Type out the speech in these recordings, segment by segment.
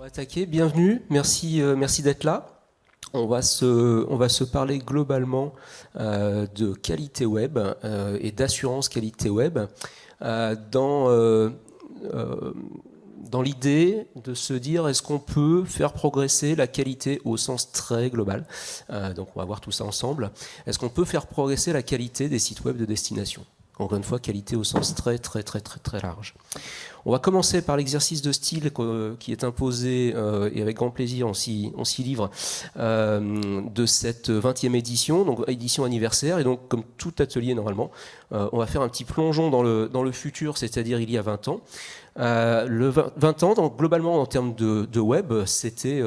Attaquer, bienvenue, merci d'être là. On va se parler globalement de qualité web et d'assurance qualité web dans l'idée de se dire est-ce qu'on peut faire progresser la qualité au sens très global. Donc on va voir tout ça ensemble. Est-ce qu'on peut faire progresser la qualité des sites web de destination ? Encore une fois, qualité au sens très large. On va commencer par l'exercice de style qui est imposé, et avec grand plaisir on s'y livre, de cette 20e édition, donc édition anniversaire. Et donc, comme tout atelier normalement, on va faire un petit plongeon dans le futur, c'est-à-dire il y a 20 ans. 20 ans, donc, globalement en termes de web, c'était...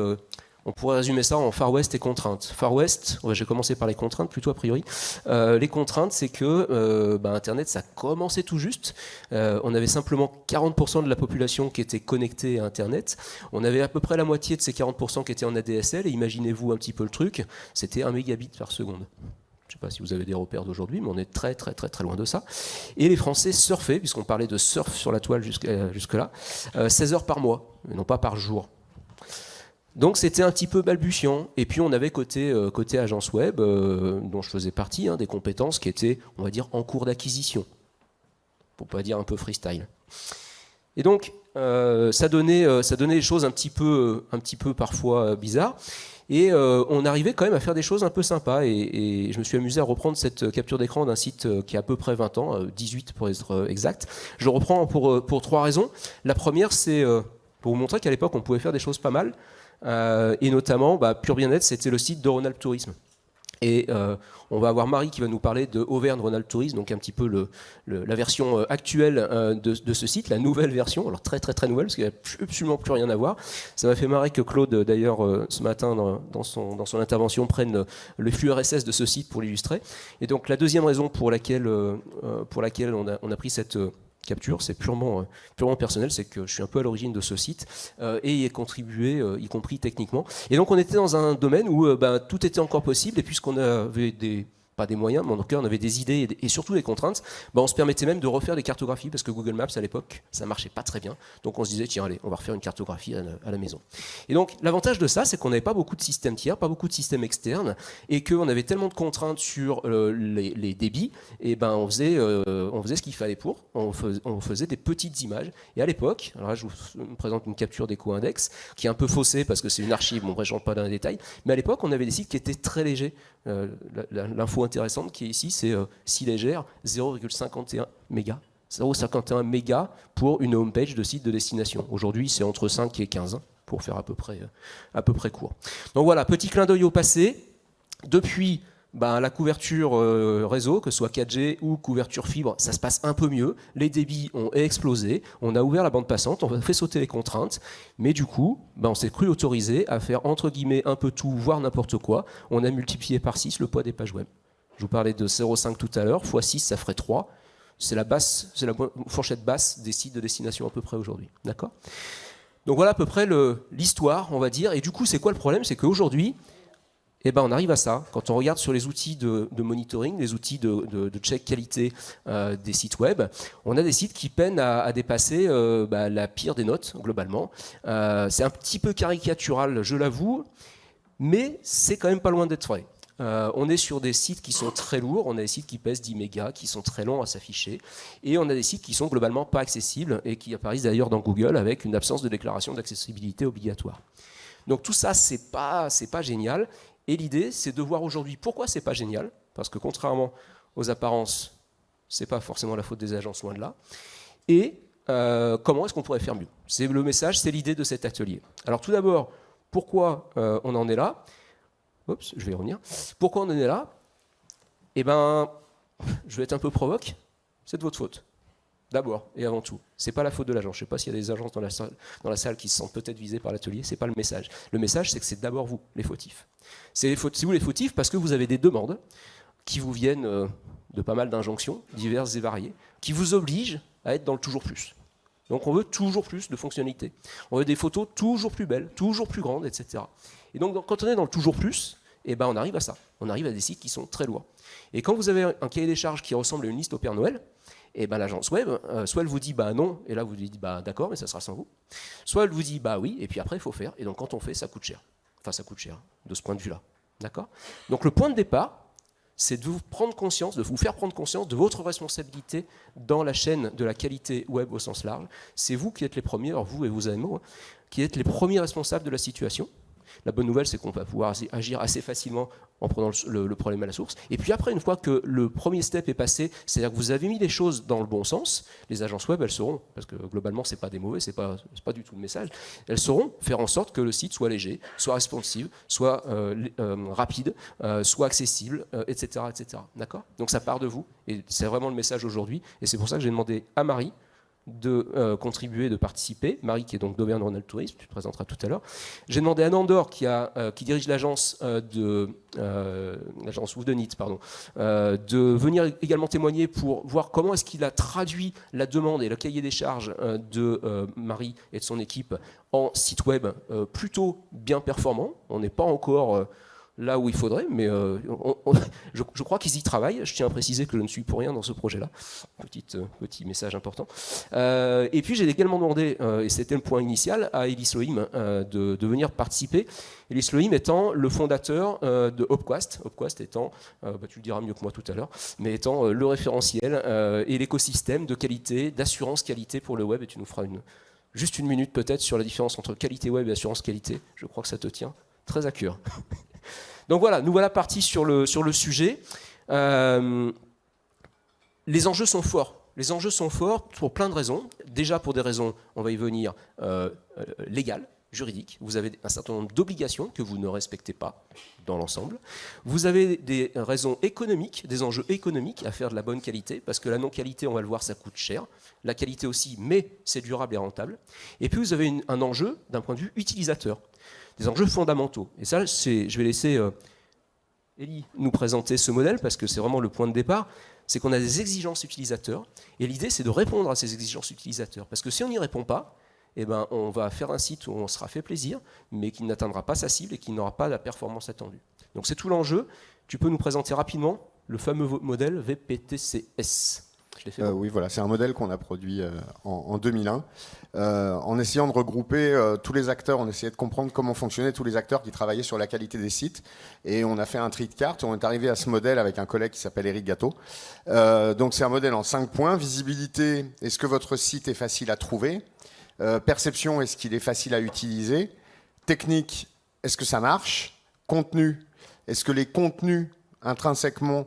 on pourrait résumer ça en Far West et contraintes. Far West, j'ai commencé par les contraintes plutôt a priori. Les contraintes, c'est que Internet, ça commençait tout juste. On avait simplement 40% de la population qui était connectée à Internet. On avait à peu près la moitié de ces 40% qui étaient en ADSL. Et imaginez-vous un petit peu le truc, c'était 1 mégabit par seconde. Je ne sais pas si vous avez des repères d'aujourd'hui, mais on est très loin de ça. Et les Français surfaient, puisqu'on parlait de surf sur la toile jusque-là, 16 heures par mois, et non pas par jour. Donc c'était un petit peu balbutiant. Et puis on avait côté agence web, dont je faisais partie, des compétences qui étaient, on va dire, en cours d'acquisition. Pour pas dire un peu freestyle. Et donc ça donnait des choses un petit peu parfois bizarres. Et on arrivait quand même à faire des choses un peu sympas. Et je me suis amusé à reprendre cette capture d'écran d'un site qui a à peu près 20 ans, 18 pour être exact. Je le reprends pour 3 raisons. La première, c'est pour vous montrer qu'à l'époque, on pouvait faire des choses pas mal. Et notamment, Pure Bien-être, c'était le site de Rhône-Alpes Tourisme. Et on va avoir Marie qui va nous parler de Auvergne-Rhône-Alpes Tourisme, donc un petit peu la version actuelle de ce site, la nouvelle version, alors très nouvelle, parce qu'il n'y a absolument plus rien à voir. Ça m'a fait marrer que Claude, d'ailleurs, ce matin, dans son intervention, prenne le flux RSS de ce site pour l'illustrer. Et donc la deuxième raison pour laquelle on a pris cette... capture, c'est purement personnel, c'est que je suis un peu à l'origine de ce site et y ai contribué, y compris techniquement. Et donc on était dans un domaine où tout était encore possible, et puisqu'on avait pas des moyens, mais en tout cas on avait des idées et surtout des contraintes, on se permettait même de refaire des cartographies, parce que Google Maps à l'époque, ça marchait pas très bien. Donc on se disait, tiens allez, on va refaire une cartographie à la maison. Et donc l'avantage de ça, c'est qu'on n'avait pas beaucoup de systèmes tiers, pas beaucoup de systèmes externes, et qu'on avait tellement de contraintes sur les débits, et on faisait ce qu'il fallait pour, on faisait des petites images. Et à l'époque, alors là je vous présente une capture d'EcoIndex, qui est un peu faussée parce que c'est une archive, bref, je rentre pas dans les détails, mais à l'époque on avait des sites qui étaient très légers. L'info intéressante qui est ici, c'est si légère, 0,51 mégas. 0,51 mégas pour une homepage de site de destination. Aujourd'hui, c'est entre 5 et 15, pour faire à peu près court. Donc voilà, petit clin d'œil au passé. Depuis la couverture réseau, que ce soit 4G ou couverture fibre, ça se passe un peu mieux. Les débits ont explosé. On a ouvert la bande passante, on a fait sauter les contraintes. Mais du coup, on s'est cru autorisé à faire entre guillemets un peu tout, voire n'importe quoi. On a multiplié par 6 le poids des pages web. Je vous parlais de 0,5 tout à l'heure, x 6, ça ferait 3. C'est la fourchette basse des sites de destination à peu près aujourd'hui. D'accord ? Donc voilà à peu près l'histoire, on va dire. Et du coup, c'est quoi le problème ? C'est qu'aujourd'hui, on arrive à ça. Quand on regarde sur les outils de monitoring, les outils de check qualité des sites web, on a des sites qui peinent à dépasser la pire des notes, globalement. C'est un petit peu caricatural, je l'avoue, mais c'est quand même pas loin d'être vrai. On est sur des sites qui sont très lourds, on a des sites qui pèsent 10 mégas, qui sont très longs à s'afficher, et on a des sites qui sont globalement pas accessibles, et qui apparaissent d'ailleurs dans Google avec une absence de déclaration d'accessibilité obligatoire. Donc tout ça, c'est pas génial. Et l'idée, c'est de voir aujourd'hui pourquoi c'est pas génial, parce que contrairement aux apparences, c'est pas forcément la faute des agences, loin de là, et comment est-ce qu'on pourrait faire mieux. C'est le message, c'est l'idée de cet atelier. Alors tout d'abord, pourquoi on en est là ? Oups, je vais y revenir. Pourquoi on en est là ? Je vais être un peu provoque, c'est de votre faute. D'abord et avant tout, c'est pas la faute de l'agence. Je ne sais pas s'il y a des agences dans la salle qui se sentent peut-être visées par l'atelier. C'est pas le message. Le message, c'est que c'est d'abord vous, les fautifs. C'est vous les fautifs parce que vous avez des demandes qui vous viennent de pas mal d'injonctions diverses et variées, qui vous obligent à être dans le toujours plus. Donc on veut toujours plus de fonctionnalités. On veut des photos toujours plus belles, toujours plus grandes, etc. Et donc quand on est dans le toujours plus, on arrive à ça. on arrive à des sites qui sont très lourds. Et quand vous avez un cahier des charges qui ressemble à une liste au Père Noël, et ben l'agence web, soit elle vous dit bah non, et là vous lui dites bah d'accord, mais ça sera sans vous. Soit elle vous dit bah oui, et puis après il faut faire. Et donc quand on fait, ça coûte cher. Enfin, ça coûte cher de ce point de vue-là. D'accord ? Donc le point de départ, c'est de vous prendre conscience, de vous faire prendre conscience de votre responsabilité dans la chaîne de la qualité web au sens large. C'est vous qui êtes les premiers, alors vous et vos AMO, qui êtes les premiers responsables de la situation. La bonne nouvelle, c'est qu'on va pouvoir agir assez facilement en prenant le problème à la source. Et puis après, une fois que le premier step est passé, c'est-à-dire que vous avez mis les choses dans le bon sens, les agences web, elles sauront, parce que globalement, c'est pas des mauvais, c'est pas du tout le message, elles sauront faire en sorte que le site soit léger, soit responsive, soit rapide, soit accessible, etc., etc. D'accord ? Donc ça part de vous, et c'est vraiment le message aujourd'hui. Et c'est pour ça que j'ai demandé à Marie de contribuer, de participer. Marie qui est donc d'Auvergne-Rhône-Alpes Tourisme, tu te présenteras tout à l'heure. J'ai demandé à Nandor qui dirige l'agence l'agence Woodenit, de venir également témoigner pour voir comment est-ce qu'il a traduit la demande et le cahier des charges de Marie et de son équipe en site web plutôt bien performant. On n'est pas encore là où il faudrait, mais je crois qu'ils y travaillent. Je tiens à préciser que je ne suis pour rien dans ce projet-là. Petit message important. Et puis j'ai également demandé, et c'était le point initial, à Elis Lohim de venir participer. Elis Lohim étant le fondateur de Hopquast. Hopquast étant, tu le diras mieux que moi tout à l'heure, mais étant le référentiel et l'écosystème de qualité, d'assurance qualité pour le web. Et tu nous feras juste une minute peut-être sur la différence entre qualité web et assurance qualité. Je crois que ça te tient très à cœur. Donc voilà, nous voilà partis sur le sujet. Les enjeux sont forts. Les enjeux sont forts pour plein de raisons. Déjà pour des raisons, on va y venir, légales, juridiques. Vous avez un certain nombre d'obligations que vous ne respectez pas dans l'ensemble. Vous avez des raisons économiques, des enjeux économiques à faire de la bonne qualité, parce que la non-qualité, on va le voir, ça coûte cher. La qualité aussi, mais c'est durable et rentable. Et puis vous avez un enjeu d'un point de vue utilisateur. Des enjeux fondamentaux. Et ça, je vais laisser Elie nous présenter ce modèle, parce que c'est vraiment le point de départ, c'est qu'on a des exigences utilisateurs, et l'idée, c'est de répondre à ces exigences utilisateurs. Parce que si on n'y répond pas, eh ben, on va faire un site où on sera fait plaisir, mais qui n'atteindra pas sa cible et qui n'aura pas la performance attendue. Donc c'est tout l'enjeu. Tu peux nous présenter rapidement le fameux modèle VPTCS. Oui, voilà, c'est un modèle qu'on a produit en 2001, en essayant de regrouper tous les acteurs, on essayait de comprendre comment fonctionnaient tous les acteurs qui travaillaient sur la qualité des sites, et on a fait un tri de cartes, on est arrivé à ce modèle avec un collègue qui s'appelle Eric Gâteau. Donc c'est un modèle en 5 points, visibilité, est-ce que votre site est facile à trouver, perception, est-ce qu'il est facile à utiliser, technique, est-ce que ça marche, contenu, est-ce que les contenus intrinsèquement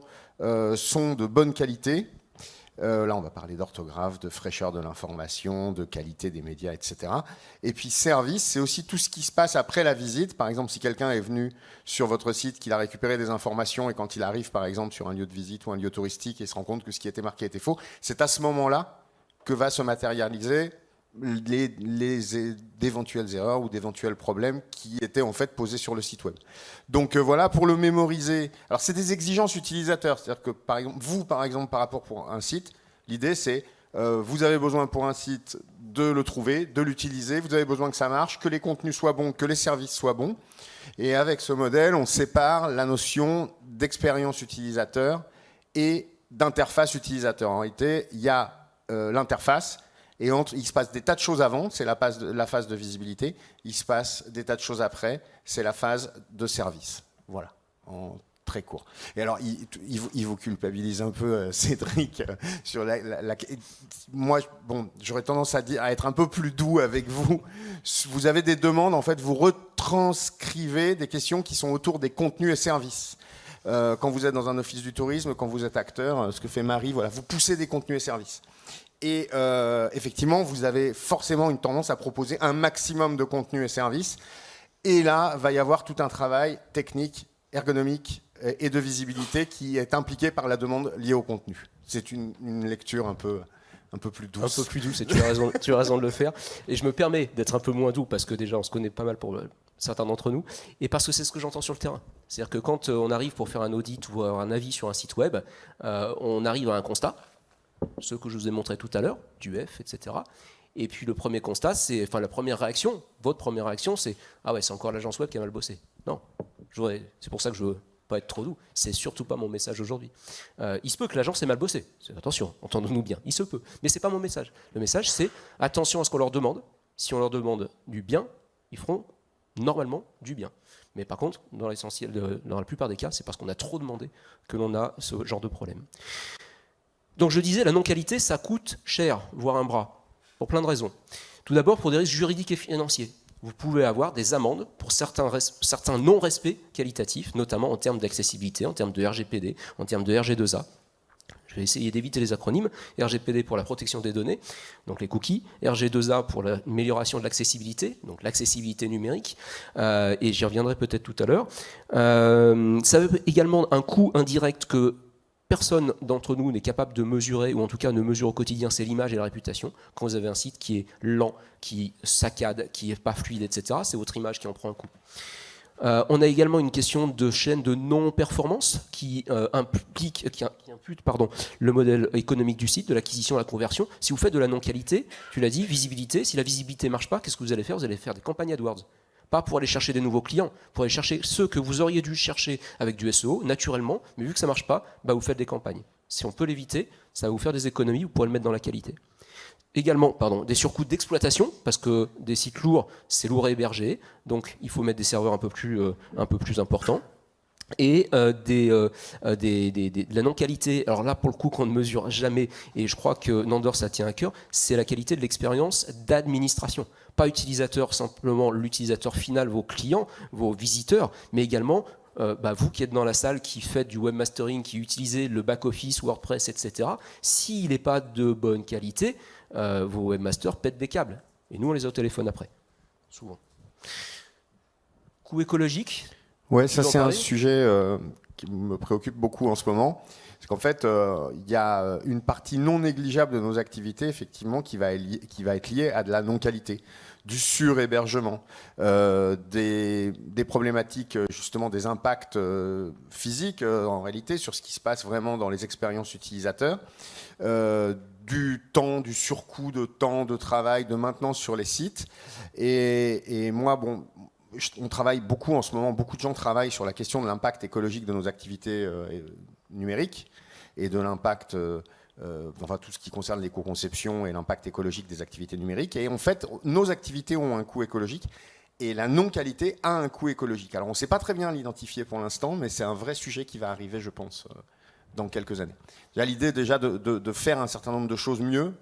sont de bonne qualité. Là, on va parler d'orthographe, de fraîcheur de l'information, de qualité des médias, etc. Et puis service, c'est aussi tout ce qui se passe après la visite. Par exemple, si quelqu'un est venu sur votre site, qu'il a récupéré des informations, et quand il arrive, par exemple, sur un lieu de visite ou un lieu touristique, et se rend compte que ce qui était marqué était faux, c'est à ce moment-là que va se matérialiser d'éventuelles erreurs ou d'éventuels problèmes qui étaient en fait posés sur le site web. Donc voilà, pour le mémoriser, alors c'est des exigences utilisateurs, c'est-à-dire que par exemple, par rapport pour un site, l'idée c'est vous avez besoin pour un site de le trouver, de l'utiliser, vous avez besoin que ça marche, que les contenus soient bons, que les services soient bons. Et avec ce modèle, on sépare la notion d'expérience utilisateur et d'interface utilisateur. En réalité, il y a l'interface. Et il se passe des tas de choses avant, c'est la phase de visibilité. Il se passe des tas de choses après, c'est la phase de service. Voilà, en très court. Et alors, il vous culpabilise un peu, Cédric, sur moi, bon, j'aurais tendance à être un peu plus doux avec vous. Vous avez des demandes, en fait, vous retranscrivez des questions qui sont autour des contenus et services. Quand vous êtes dans un office du tourisme, quand vous êtes acteur, ce que fait Marie, voilà, vous poussez des contenus et services. Et effectivement, vous avez forcément une tendance à proposer un maximum de contenu et services. Et là, va y avoir tout un travail technique, ergonomique et de visibilité qui est impliqué par la demande liée au contenu. C'est une lecture un peu plus douce. Un peu plus douce, et tu as raison de le faire. Et je me permets d'être un peu moins doux, parce que déjà, on se connaît pas mal pour certains d'entre nous, et parce que c'est ce que j'entends sur le terrain. C'est-à-dire que quand on arrive pour faire un audit ou un avis sur un site web, on arrive à un constat, ceux que je vous ai montré tout à l'heure, du F, etc. Et puis le premier constat, la première réaction, votre première réaction, c'est « Ah ouais, c'est encore l'agence web qui a mal bossé ». Non, c'est pour ça que je pas être trop doux. C'est surtout pas mon message aujourd'hui. Il se peut que l'agence ait mal bossé. Attention, entendons-nous bien. Il se peut. Mais c'est pas mon message. Le message, c'est attention à ce qu'on leur demande. Si on leur demande du bien, ils feront normalement du bien. Mais par contre, dans l'essentiel, dans la plupart des cas, c'est parce qu'on a trop demandé que l'on a ce genre de problème. Donc je disais, la non-qualité, ça coûte cher, voire un bras, pour plein de raisons. Tout d'abord, pour des risques juridiques et financiers. Vous pouvez avoir des amendes pour certains non-respects qualitatifs, notamment en termes d'accessibilité, en termes de RGPD, en termes de RG2A. Je vais essayer d'éviter les acronymes. RGPD pour la protection des données, donc les cookies. RG2A pour l'amélioration de l'accessibilité, donc l'accessibilité numérique. Et j'y reviendrai peut-être tout à l'heure. Ça a également un coût indirect que personne d'entre nous n'est capable de mesurer, ou en tout cas ne mesure au quotidien, c'est l'image et la réputation. Quand vous avez un site qui est lent, qui saccade, qui n'est pas fluide, etc., c'est votre image qui en prend un coup. On a également une question de chaîne de non-performance qui impute le modèle économique du site, de l'acquisition à la conversion. Si vous faites de la non-qualité, tu l'as dit, visibilité, si la visibilité ne marche pas, qu'est-ce que vous allez faire? Vous allez faire des campagnes AdWords. Pas pour aller chercher des nouveaux clients, pour aller chercher ceux que vous auriez dû chercher avec du SEO, naturellement, mais vu que ça ne marche pas, vous faites des campagnes. Si on peut l'éviter, ça va vous faire des économies, vous pourrez le mettre dans la qualité. Également, des surcoûts d'exploitation, parce que des sites lourds, c'est lourd à héberger, donc il faut mettre des serveurs un peu plus importants. Et de la non-qualité, alors là pour le coup qu'on ne mesure jamais, et je crois que Nandor ça tient à cœur, c'est la qualité de l'expérience d'administration. Pas utilisateur, simplement l'utilisateur final, vos clients, vos visiteurs, mais également vous qui êtes dans la salle, qui faites du webmastering, qui utilisez le back-office, WordPress, etc. S'il n'est pas de bonne qualité, vos webmasters pètent des câbles. Et nous on les a au téléphone après, souvent. Coût écologique. Ouais, ça c'est un sujet qui me préoccupe beaucoup en ce moment. C'est qu'en fait, il y a une partie non négligeable de nos activités, effectivement, qui va être liée à de la non-qualité, du sur-hébergement, des problématiques, justement, des impacts physiques, en réalité, sur ce qui se passe vraiment dans les expériences utilisateurs, du temps, du surcoût de temps, de travail, de maintenance sur les sites. Et moi, on travaille beaucoup en ce moment, beaucoup de gens travaillent sur la question de l'impact écologique de nos activités numériques et de l'impact, tout ce qui concerne l'éco-conception et l'impact écologique des activités numériques. Et en fait, nos activités ont un coût écologique et la non-qualité a un coût écologique. Alors on ne sait pas très bien l'identifier pour l'instant, mais c'est un vrai sujet qui va arriver, je pense, dans quelques années. Il y a l'idée déjà de faire un certain nombre de choses mieux,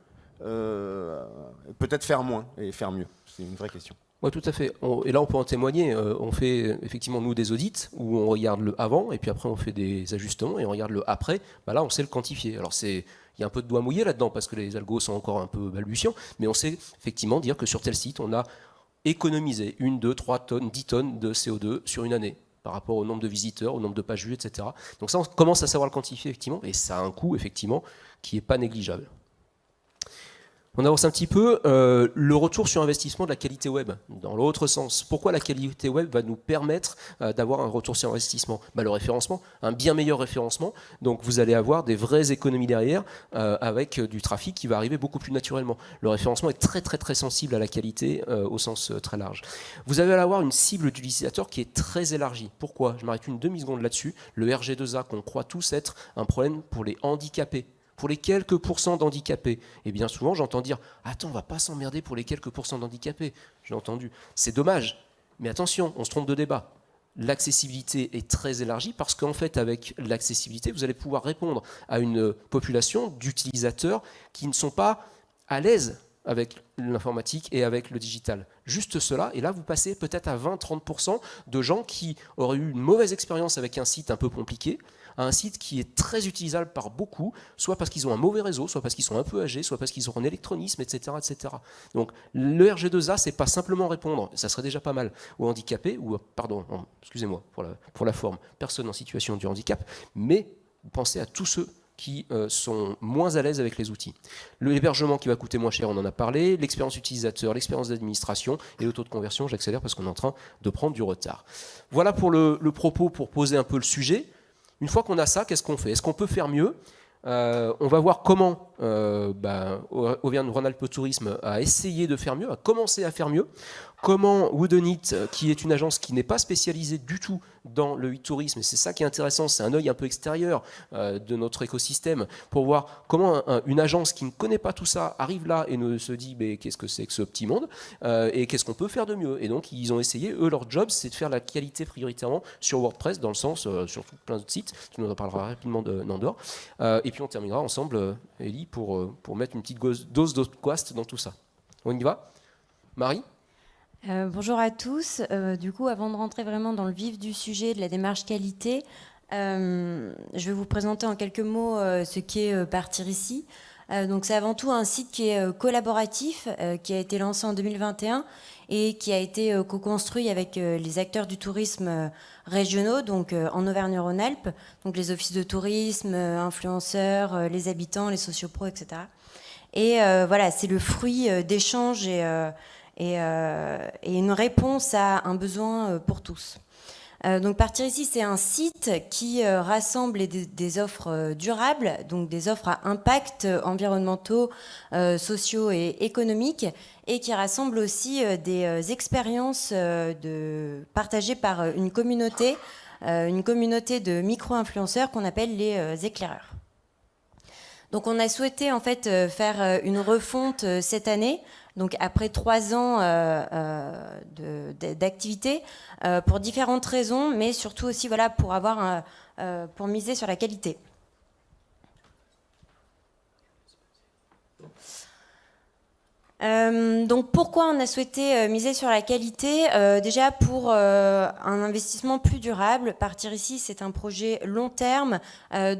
peut-être faire moins et faire mieux. C'est une vraie question. Oui, tout à fait. Et là, on peut en témoigner. On fait effectivement, nous, des audits où on regarde le avant et puis après, on fait des ajustements et on regarde le après. Là, on sait le quantifier. Alors, il y a un peu de doigt mouillé là-dedans parce que les algos sont encore un peu balbutiants, mais on sait effectivement dire que sur tel site, on a économisé 1, 2, 3 tonnes, 10 tonnes de CO2 sur une année par rapport au nombre de visiteurs, au nombre de pages vues, etc. Donc ça, on commence à savoir le quantifier, effectivement, et ça a un coût, effectivement, qui n'est pas négligeable. On avance un petit peu, le retour sur investissement de la qualité web, dans l'autre sens. Pourquoi la qualité web va nous permettre d'avoir un retour sur investissement? Le référencement, un bien meilleur référencement, donc vous allez avoir des vraies économies derrière avec du trafic qui va arriver beaucoup plus naturellement. Le référencement est très très très sensible à la qualité au sens très large. Vous allez avoir une cible d'utilisateur qui est très élargie. Pourquoi? Je m'arrête une demi-seconde là-dessus. Le RG2A qu'on croit tous être un problème pour les handicapés. Pour les quelques pourcents d'handicapés. Et bien souvent, j'entends dire « Attends, on va pas s'emmerder pour les quelques pourcents d'handicapés. » J'ai entendu. C'est dommage. Mais attention, on se trompe de débat. L'accessibilité est très élargie parce qu'en fait, avec l'accessibilité, vous allez pouvoir répondre à une population d'utilisateurs qui ne sont pas à l'aise avec l'informatique et avec le digital. Juste cela, et là vous passez peut-être à 20-30% de gens qui auraient eu une mauvaise expérience avec un site un peu compliqué, à un site qui est très utilisable par beaucoup, soit parce qu'ils ont un mauvais réseau, soit parce qu'ils sont un peu âgés, soit parce qu'ils ont un électronisme, etc., etc. Donc le RG2A, c'est pas simplement répondre, ça serait déjà pas mal, aux handicapés, ou pardon, excusez-moi pour la forme, personne en situation de handicap, mais pensez à tous ceux qui sont moins à l'aise avec les outils. L'hébergement qui va coûter moins cher, on en a parlé, l'expérience utilisateur, l'expérience d'administration et le taux de conversion, j'accélère parce qu'on est en train de prendre du retard. Voilà pour le propos, pour poser un peu le sujet. Une fois qu'on a ça, qu'est-ce qu'on fait? Est-ce qu'on peut faire mieux? On va voir comment Auvergne-Rhône-Alpes Tourisme a essayé de faire mieux, a commencé à faire mieux. Comment Woodenit, qui est une agence qui n'est pas spécialisée du tout dans le tourisme, et c'est ça qui est intéressant, c'est un œil un peu extérieur de notre écosystème, pour voir comment une agence qui ne connaît pas tout ça arrive là et se dit mais qu'est-ce que c'est que ce petit monde et qu'est-ce qu'on peut faire de mieux. Et donc ils ont essayé, eux leur job c'est de faire la qualité prioritairement sur WordPress, dans le sens, sur plein d'autres sites, tu nous en parleras rapidement de Nandor. Et puis on terminera ensemble, Ellie, pour mettre une petite dose d'Outquast dans tout ça. On y va? Marie? Bonjour à tous. Du coup, avant de rentrer vraiment dans le vif du sujet de la démarche qualité, je vais vous présenter en quelques mots ce qu'est Partir Ici. Donc, c'est avant tout un site qui est collaboratif, qui a été lancé en 2021 et qui a été co-construit avec les acteurs du tourisme régionaux, donc en Auvergne-Rhône-Alpes, donc les offices de tourisme, influenceurs, les habitants, les sociopros, etc. Et voilà, c'est le fruit d'échanges et une réponse à un besoin pour tous. Donc Partir Ici, c'est un site qui rassemble des offres durables, donc des offres à impact environnementaux, sociaux et économiques, et qui rassemble aussi des expériences partagées par une communauté de micro-influenceurs qu'on appelle les éclaireurs. Donc on a souhaité en fait faire une refonte cette année, donc après 3 ans d'activité, pour différentes raisons, mais surtout aussi voilà, pour miser sur la qualité. Donc pourquoi on a souhaité miser sur la qualité? Déjà pour un investissement plus durable. Partir Ici, c'est un projet long terme,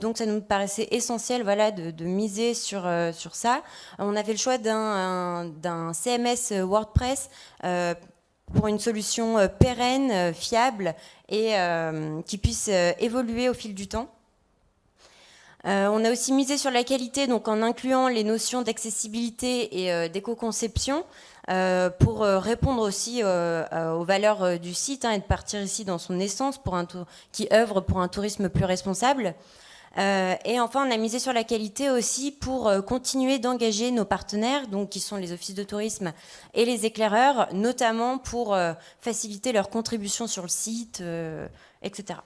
donc ça nous paraissait essentiel voilà, de miser sur ça. On a fait le choix d'un CMS WordPress pour une solution pérenne, fiable et qui puisse évoluer au fil du temps. On a aussi misé sur la qualité, donc en incluant les notions d'accessibilité et d'éco-conception pour répondre aussi aux valeurs du site et de Partir Ici dans son essence, qui œuvre pour un tourisme plus responsable. Et enfin, on a misé sur la qualité aussi pour continuer d'engager nos partenaires, donc qui sont les offices de tourisme et les éclaireurs, notamment pour faciliter leur contribution sur le site, etc.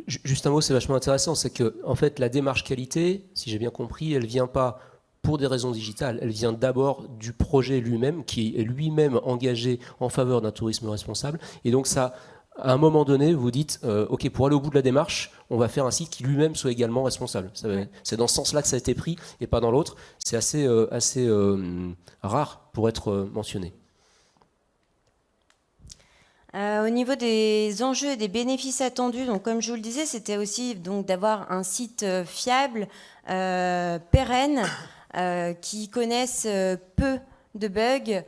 Juste un mot, c'est vachement intéressant, c'est que en fait la démarche qualité, si j'ai bien compris, elle vient pas pour des raisons digitales, elle vient d'abord du projet lui-même, qui est lui-même engagé en faveur d'un tourisme responsable. Et donc ça, à un moment donné, vous dites, ok, pour aller au bout de la démarche, on va faire un site qui lui-même soit également responsable. C'est dans ce sens-là que ça a été pris et pas dans l'autre. C'est assez rare pour être mentionné. Au niveau des enjeux et des bénéfices attendus, donc comme je vous le disais, c'était aussi donc d'avoir un site fiable, pérenne, qui connaisse peu de bugs,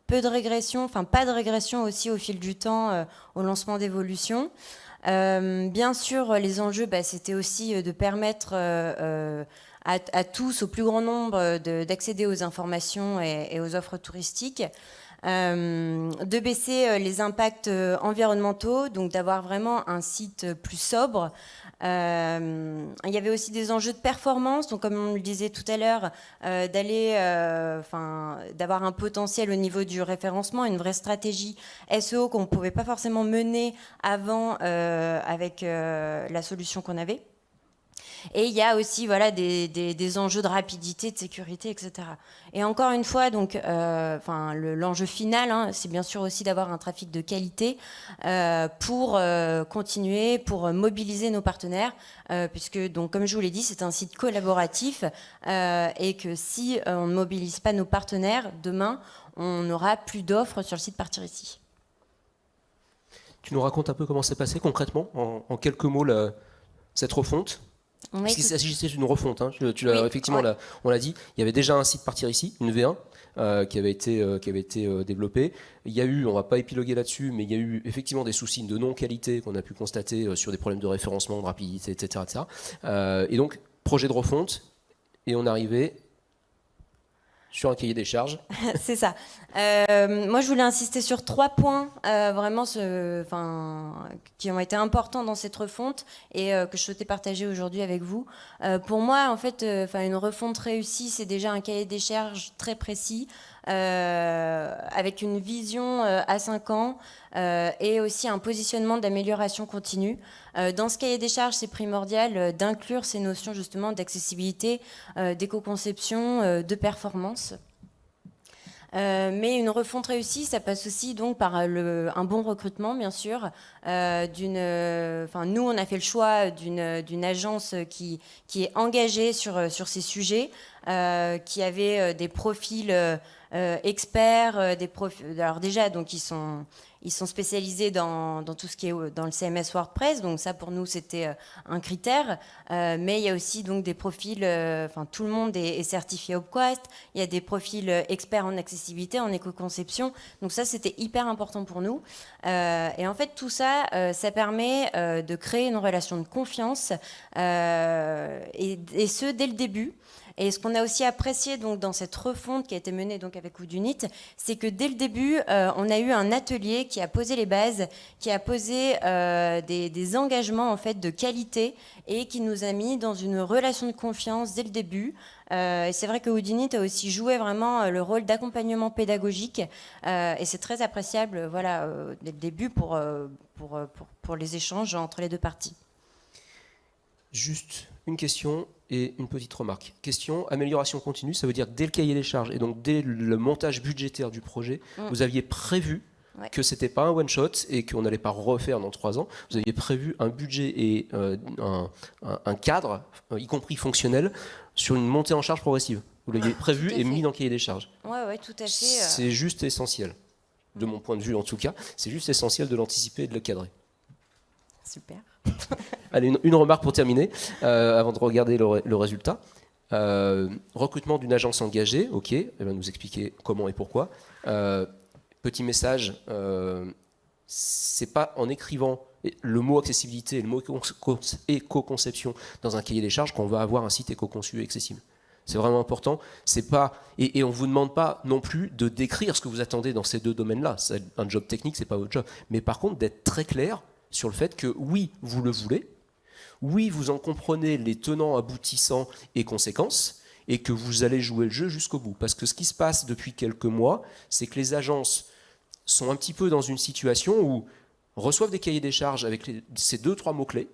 peu de régression, enfin pas de régression aussi au fil du temps au lancement d'évolution. Bien sûr, les enjeux, c'était aussi de permettre à tous, au plus grand nombre, d'accéder aux informations et aux offres touristiques. De baisser les impacts environnementaux, donc d'avoir vraiment un site plus sobre. Il y avait aussi des enjeux de performance, donc comme on le disait tout à l'heure, d'avoir un potentiel au niveau du référencement, une vraie stratégie SEO qu'on ne pouvait pas forcément mener avant avec la solution qu'on avait. Et il y a aussi voilà, des enjeux de rapidité, de sécurité, etc. Et encore une fois, donc, l'enjeu final, c'est bien sûr aussi d'avoir un trafic de qualité pour continuer, pour mobiliser nos partenaires, puisque, donc, comme je vous l'ai dit, c'est un site collaboratif et que si on ne mobilise pas nos partenaires, demain, on n'aura plus d'offres sur le site Partir Ici. Tu nous racontes un peu comment c'est passé concrètement, en quelques mots, cette refonte? Oui, parce qu'il s'agissait d'une refonte, effectivement, ouais. On l'a dit, il y avait déjà un site Partir Ici, une V1, qui avait été développé. Il y a eu, on ne va pas épiloguer là-dessus, mais il y a eu effectivement des soucis de non-qualité qu'on a pu constater sur des problèmes de référencement, de rapidité, etc. Et donc, projet de refonte, et on arrivait... Sur un cahier des charges. C'est ça. Moi, je voulais insister sur 3 points vraiment qui ont été importants dans cette refonte et que je souhaitais partager aujourd'hui avec vous. Pour moi, en fait, une refonte réussie, c'est déjà un cahier des charges très précis, avec une vision à 5 ans et aussi un positionnement d'amélioration continue. Dans ce cahier des charges, c'est primordial d'inclure ces notions justement d'accessibilité, d'éco-conception, de performance. Mais une refonte réussie, ça passe aussi donc par un bon recrutement, bien sûr. Nous, on a fait le choix d'une agence qui est engagée sur ces sujets, qui avait des profils experts, alors déjà, donc ils sont spécialisés dans tout ce qui est dans le CMS WordPress, donc ça pour nous c'était un critère, mais il y a aussi donc des profils, tout le monde est certifié OpQuest, il y a des profils experts en accessibilité, en éco-conception, donc ça c'était hyper important pour nous, et en fait tout ça, ça permet de créer une relation de confiance, et ce dès le début. Et ce qu'on a aussi apprécié donc, dans cette refonte qui a été menée donc, avec Woodunit, c'est que dès le début, on a eu un atelier qui a posé les bases, qui a posé des engagements en fait, de qualité et qui nous a mis dans une relation de confiance dès le début. Et c'est vrai que Woodunit a aussi joué vraiment le rôle d'accompagnement pédagogique et c'est très appréciable dès le début pour les échanges entre les deux parties. Juste une question et une petite remarque. Question, amélioration continue, ça veut dire dès le cahier des charges et donc dès le montage budgétaire du projet, vous aviez prévu que c'était pas un one-shot et qu'on n'allait pas refaire dans 3 ans. Vous aviez prévu un budget et un cadre, y compris fonctionnel, sur une montée en charge progressive. Vous l'aviez prévu et mis dans le cahier des charges. Oui, tout à fait. C'est juste essentiel, de mon point de vue en tout cas. C'est juste essentiel de l'anticiper et de le cadrer. Super. Allez, une remarque pour terminer, avant de regarder le résultat. Recrutement d'une agence engagée, ok, elle va nous expliquer comment et pourquoi. Petit message, c'est pas en écrivant le mot accessibilité et le mot éco-conception dans un cahier des charges qu'on va avoir un site éco-conçu et accessible. C'est vraiment important. C'est pas, et on ne vous demande pas non plus de décrire ce que vous attendez dans ces 2 domaines-là. C'est un job technique, c'est pas votre job. Mais par contre, d'être très clair sur le fait que oui, vous le voulez, oui, vous en comprenez les tenants, aboutissants et conséquences, et que vous allez jouer le jeu jusqu'au bout. Parce que ce qui se passe depuis quelques mois, c'est que les agences sont un petit peu dans une situation où reçoivent des cahiers des charges avec ces 2-3 mots-clés,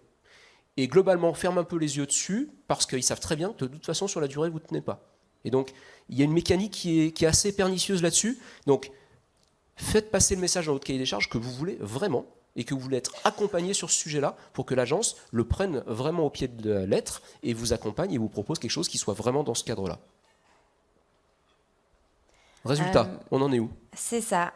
et globalement ferment un peu les yeux dessus, parce qu'ils savent très bien que de toute façon, sur la durée, vous ne tenez pas. Et donc, il y a une mécanique qui est assez pernicieuse là-dessus. Donc, faites passer le message dans votre cahier des charges que vous voulez vraiment, et que vous voulez être accompagné sur ce sujet-là pour que l'agence le prenne vraiment au pied de la lettre et vous accompagne et vous propose quelque chose qui soit vraiment dans ce cadre-là. Résultat, on en est où? C'est ça.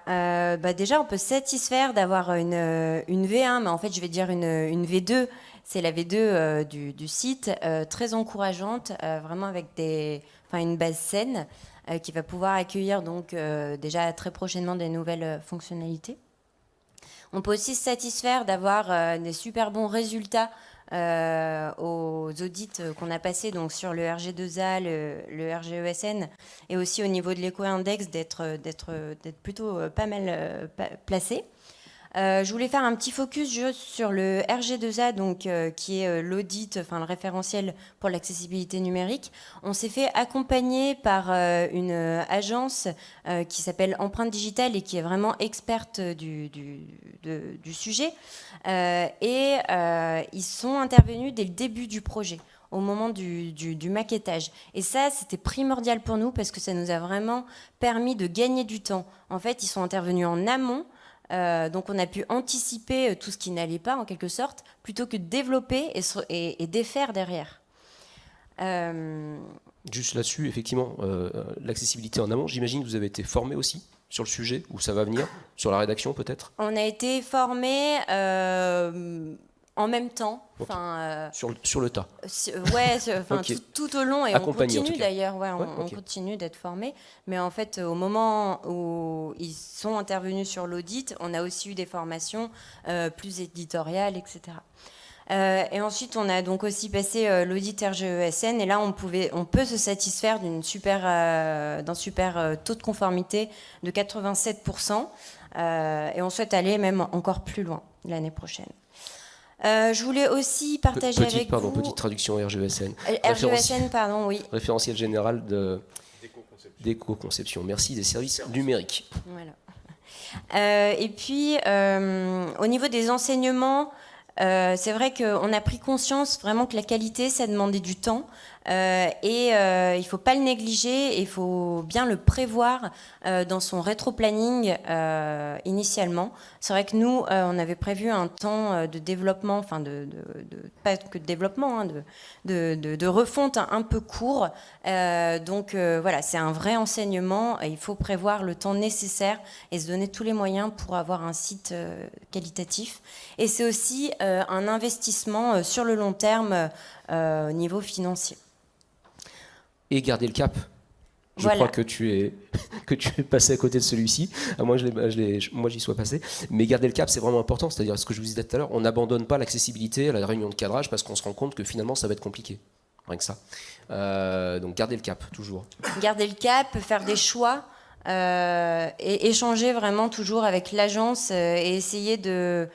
Déjà, on peut se satisfaire d'avoir une V1, mais en fait, je vais dire une V2. C'est la V2 du site, très encourageante, vraiment avec une base saine qui va pouvoir accueillir donc déjà très prochainement des nouvelles fonctionnalités. On peut aussi se satisfaire d'avoir des super bons résultats aux audits qu'on a passés donc sur le RG2A, le RGESN et aussi au niveau de l'éco-index d'être plutôt pas mal placé. Je voulais faire un petit focus juste sur le RG2A, donc, qui est l'audit, le référentiel pour l'accessibilité numérique. On s'est fait accompagner par une agence qui s'appelle Empreinte Digitale et qui est vraiment experte du sujet. Ils sont intervenus dès le début du projet, au moment du maquettage. Et ça, c'était primordial pour nous parce que ça nous a vraiment permis de gagner du temps. En fait, ils sont intervenus en amont. Donc on a pu anticiper tout ce qui n'allait pas en quelque sorte, plutôt que de développer et défaire derrière. Juste là-dessus, effectivement, l'accessibilité en amont, j'imagine que vous avez été formé aussi sur le sujet, où ça va venir, sur la rédaction peut-être? On a été formés en même temps. Okay. Sur le tas. Okay. Tout au long, et accompagné, on continue d'ailleurs, on continue d'être formés. Mais en fait, au moment où ils sont intervenus sur l'audit, on a aussi eu des formations plus éditoriales, etc. Et ensuite, on a donc aussi passé l'audit RGESN, et là, on peut se satisfaire d'un super taux de conformité de 87%, et on souhaite aller même encore plus loin l'année prochaine. Je voulais aussi partager avec vous... Petite traduction RGESN. RGESN, pardon, oui. Référentiel général d'éco-conception. Merci, des services numériques. Voilà. Et puis, au niveau des enseignements, c'est vrai qu'on a pris conscience vraiment que la qualité, ça demandait du temps. Et il ne faut pas le négliger, il faut bien le prévoir dans son rétro-planning initialement. C'est vrai que nous, on avait prévu un temps de développement, enfin pas que de développement, hein, de refonte un peu court. Donc voilà, c'est un vrai enseignement. Il faut prévoir le temps nécessaire et se donner tous les moyens pour avoir un site qualitatif. Et c'est aussi un investissement sur le long terme au niveau financier. Et garder le cap. Je crois que tu es passé à côté de celui-ci. Moi, j'y sois passé. Mais garder le cap, c'est vraiment important. C'est-à-dire, ce que je vous disais tout à l'heure, on n'abandonne pas l'accessibilité à la réunion de cadrage parce qu'on se rend compte que finalement, ça va être compliqué. Rien que ça. Donc, garder le cap, toujours. Garder le cap, faire des choix et échanger vraiment toujours avec l'agence et essayer de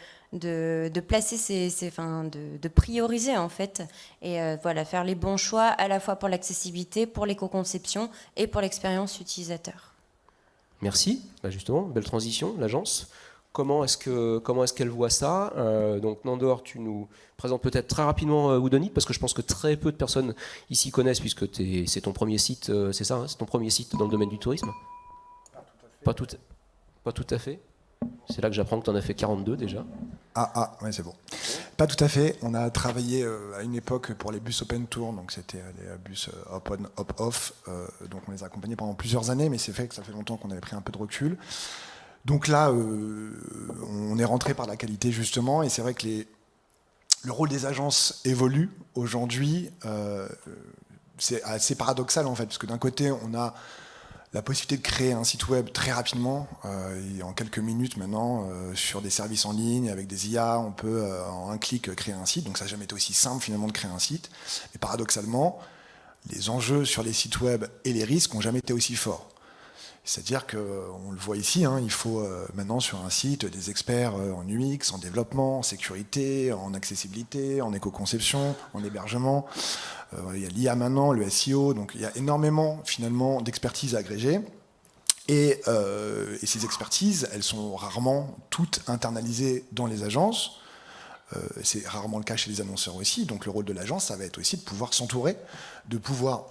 placer de prioriser en fait, et voilà, faire les bons choix à la fois pour l'accessibilité, pour l'éco-conception et pour l'expérience utilisateur. Merci. Justement, belle transition, l'agence. Comment est-ce qu'elle voit ça? Donc Nandor, tu nous présentes peut-être très rapidement Woodonit, parce que je pense que très peu de personnes ici connaissent, puisque c'est ton premier site, c'est ça, c'est ton premier site dans le domaine du tourisme? Pas tout à fait. C'est là que j'apprends que tu en as fait 42 déjà. Ouais, c'est bon. Pas tout à fait. On a travaillé à une époque pour les bus Open Tour, donc c'était des bus hop-on, hop-off. Donc on les a accompagnés pendant plusieurs années, mais c'est fait que ça fait longtemps qu'on avait pris un peu de recul. Donc là, on est rentré par la qualité justement, et c'est vrai que le rôle des agences évolue aujourd'hui. C'est assez paradoxal en fait, parce que d'un côté, on a la possibilité de créer un site web très rapidement, et en quelques minutes maintenant, sur des services en ligne, avec des IA, on peut en un clic créer un site. Donc ça n'a jamais été aussi simple finalement de créer un site. Et paradoxalement, les enjeux sur les sites web et les risques n'ont jamais été aussi forts. C'est-à-dire qu'on le voit ici, hein, il faut maintenant sur un site des experts en UX, en développement, en sécurité, en accessibilité, en éco-conception, en hébergement. Il y a l'IA maintenant, le SEO, donc il y a énormément finalement d'expertise agrégée. Et ces expertises, elles sont rarement toutes internalisées dans les agences. C'est rarement le cas chez les annonceurs aussi. Donc le rôle de l'agence, ça va être aussi de pouvoir s'entourer, de pouvoir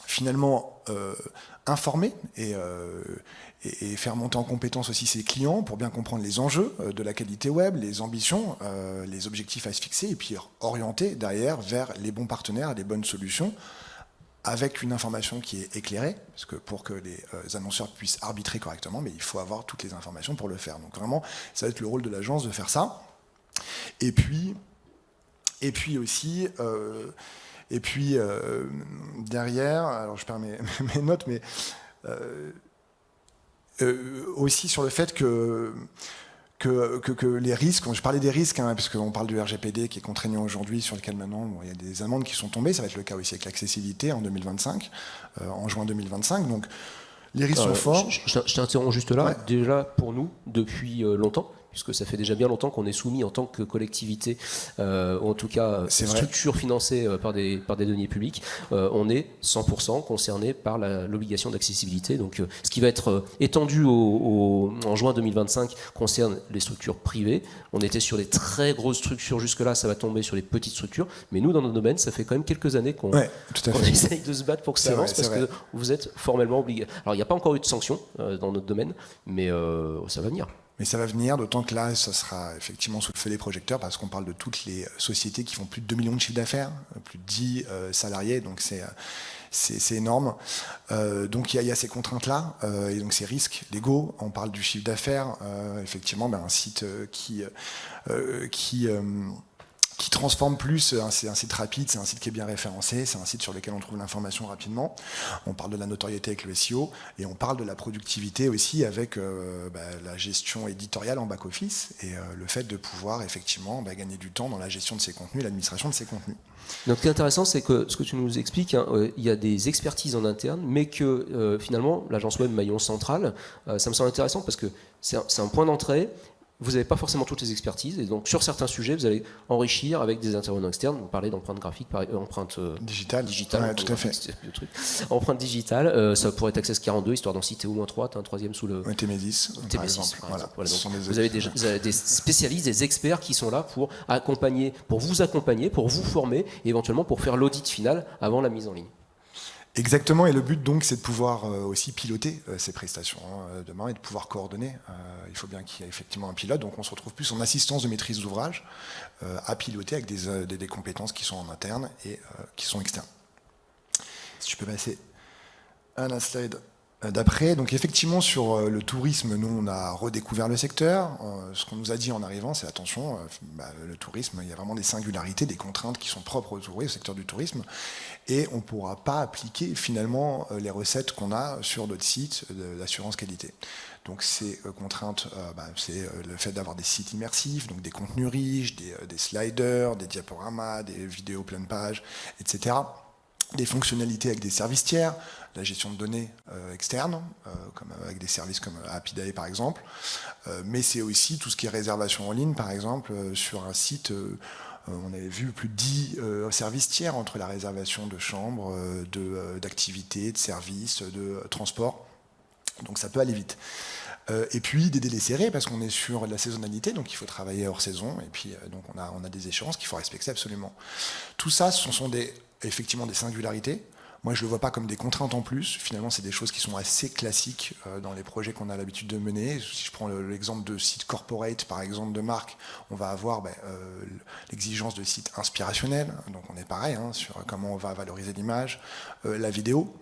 finalement informer et faire monter en compétence aussi ses clients pour bien comprendre les enjeux de la qualité web, les ambitions, les objectifs à se fixer, et puis orienter derrière vers les bons partenaires, les bonnes solutions, avec une information qui est éclairée, parce que pour que les annonceurs puissent arbitrer correctement, mais il faut avoir toutes les informations pour le faire. Donc vraiment, ça va être le rôle de l'agence de faire ça. Et puis aussi... derrière, alors je perds mes notes, mais aussi sur le fait que les risques, je parlais des risques, hein, parce qu'on parle du RGPD qui est contraignant aujourd'hui, sur lequel maintenant il y a des amendes qui sont tombées, ça va être le cas aussi avec l'accessibilité en 2025, en juin 2025, donc les risques sont forts. Je t'interromps juste là, ouais. Déjà pour nous, depuis longtemps, puisque ça fait déjà bien longtemps qu'on est soumis en tant que collectivité, ou en tout cas structure financée par des deniers publics, on est 100% concerné par l'obligation d'accessibilité. Donc ce qui va être étendu en juin 2025 concerne les structures privées. On était sur des très grosses structures jusque-là, ça va tomber sur les petites structures. Mais nous, dans notre domaine, ça fait quand même quelques années qu'on essaye de se battre pour que ça avance, parce que vous êtes formellement obligé. Alors il n'y a pas encore eu de sanctions dans notre domaine, mais ça va venir. Mais ça va venir, d'autant que là, ça sera effectivement sous le feu des projecteurs, parce qu'on parle de toutes les sociétés qui font plus de 2 millions de chiffres d'affaires, plus de 10 salariés, donc c'est énorme. Donc il y a ces contraintes-là, et donc ces risques légaux. On parle du chiffre d'affaires, effectivement, un site qui qui transforme plus, c'est un site rapide, c'est un site qui est bien référencé, c'est un site sur lequel on trouve l'information rapidement. On parle de la notoriété avec le SEO et on parle de la productivité aussi avec la gestion éditoriale en back-office et le fait de pouvoir effectivement gagner du temps dans la gestion de ses contenus, l'administration de ses contenus. Donc, ce qui est intéressant, c'est que ce que tu nous expliques, il y a des expertises en interne, mais que finalement, l'agence web maillon central, ça me semble intéressant parce que c'est un point d'entrée. Vous n'avez pas forcément toutes les expertises, et donc sur certains sujets, vous allez enrichir avec des intervenants externes. Vous parlez d'empreinte graphique, empreinte digitale, ouais, tout à fait. Empreinte digitale, ça pourrait être Access 42, histoire d'en citer au moins 3, tu as un troisième sous le... TMS10, par exemple. Voilà. Donc, vous avez des spécialistes, des experts qui sont là pour accompagner, pour vous accompagner, pour vous former, et éventuellement pour faire l'audit final avant la mise en ligne. Exactement, et le but donc c'est de pouvoir aussi piloter ces prestations demain et de pouvoir coordonner. Il faut bien qu'il y ait effectivement un pilote, donc on se retrouve plus en assistance de maîtrise d'ouvrage à piloter avec des compétences qui sont en interne et qui sont externes. Si je peux passer à la slide d'après, donc effectivement sur le tourisme, nous on a redécouvert le secteur. Ce qu'on nous a dit en arrivant, c'est attention, le tourisme, il y a vraiment des singularités, des contraintes qui sont propres au secteur du tourisme, et on ne pourra pas appliquer finalement les recettes qu'on a sur notre site d'assurance qualité. Donc ces contraintes, c'est le fait d'avoir des sites immersifs, donc des contenus riches, des sliders, des diaporamas, des vidéos pleine page, etc. Des fonctionnalités avec des services tiers, la gestion de données externes, comme avec des services comme Apidae par exemple, mais c'est aussi tout ce qui est réservation en ligne, par exemple, sur un site, on avait vu plus de 10 services tiers entre la réservation de chambres, d'activités, de services, de transport, donc ça peut aller vite. Et puis des délais serrés parce qu'on est sur de la saisonnalité, donc il faut travailler hors saison, et puis donc on a des échéances qu'il faut respecter absolument. Tout ça, ce sont effectivement des singularités. Moi, je ne le vois pas comme des contraintes en plus. Finalement, c'est des choses qui sont assez classiques dans les projets qu'on a l'habitude de mener. Si je prends l'exemple de site corporate, par exemple, de marque, on va avoir l'exigence de site inspirationnel. Donc, on est pareil sur comment on va valoriser l'image, la vidéo.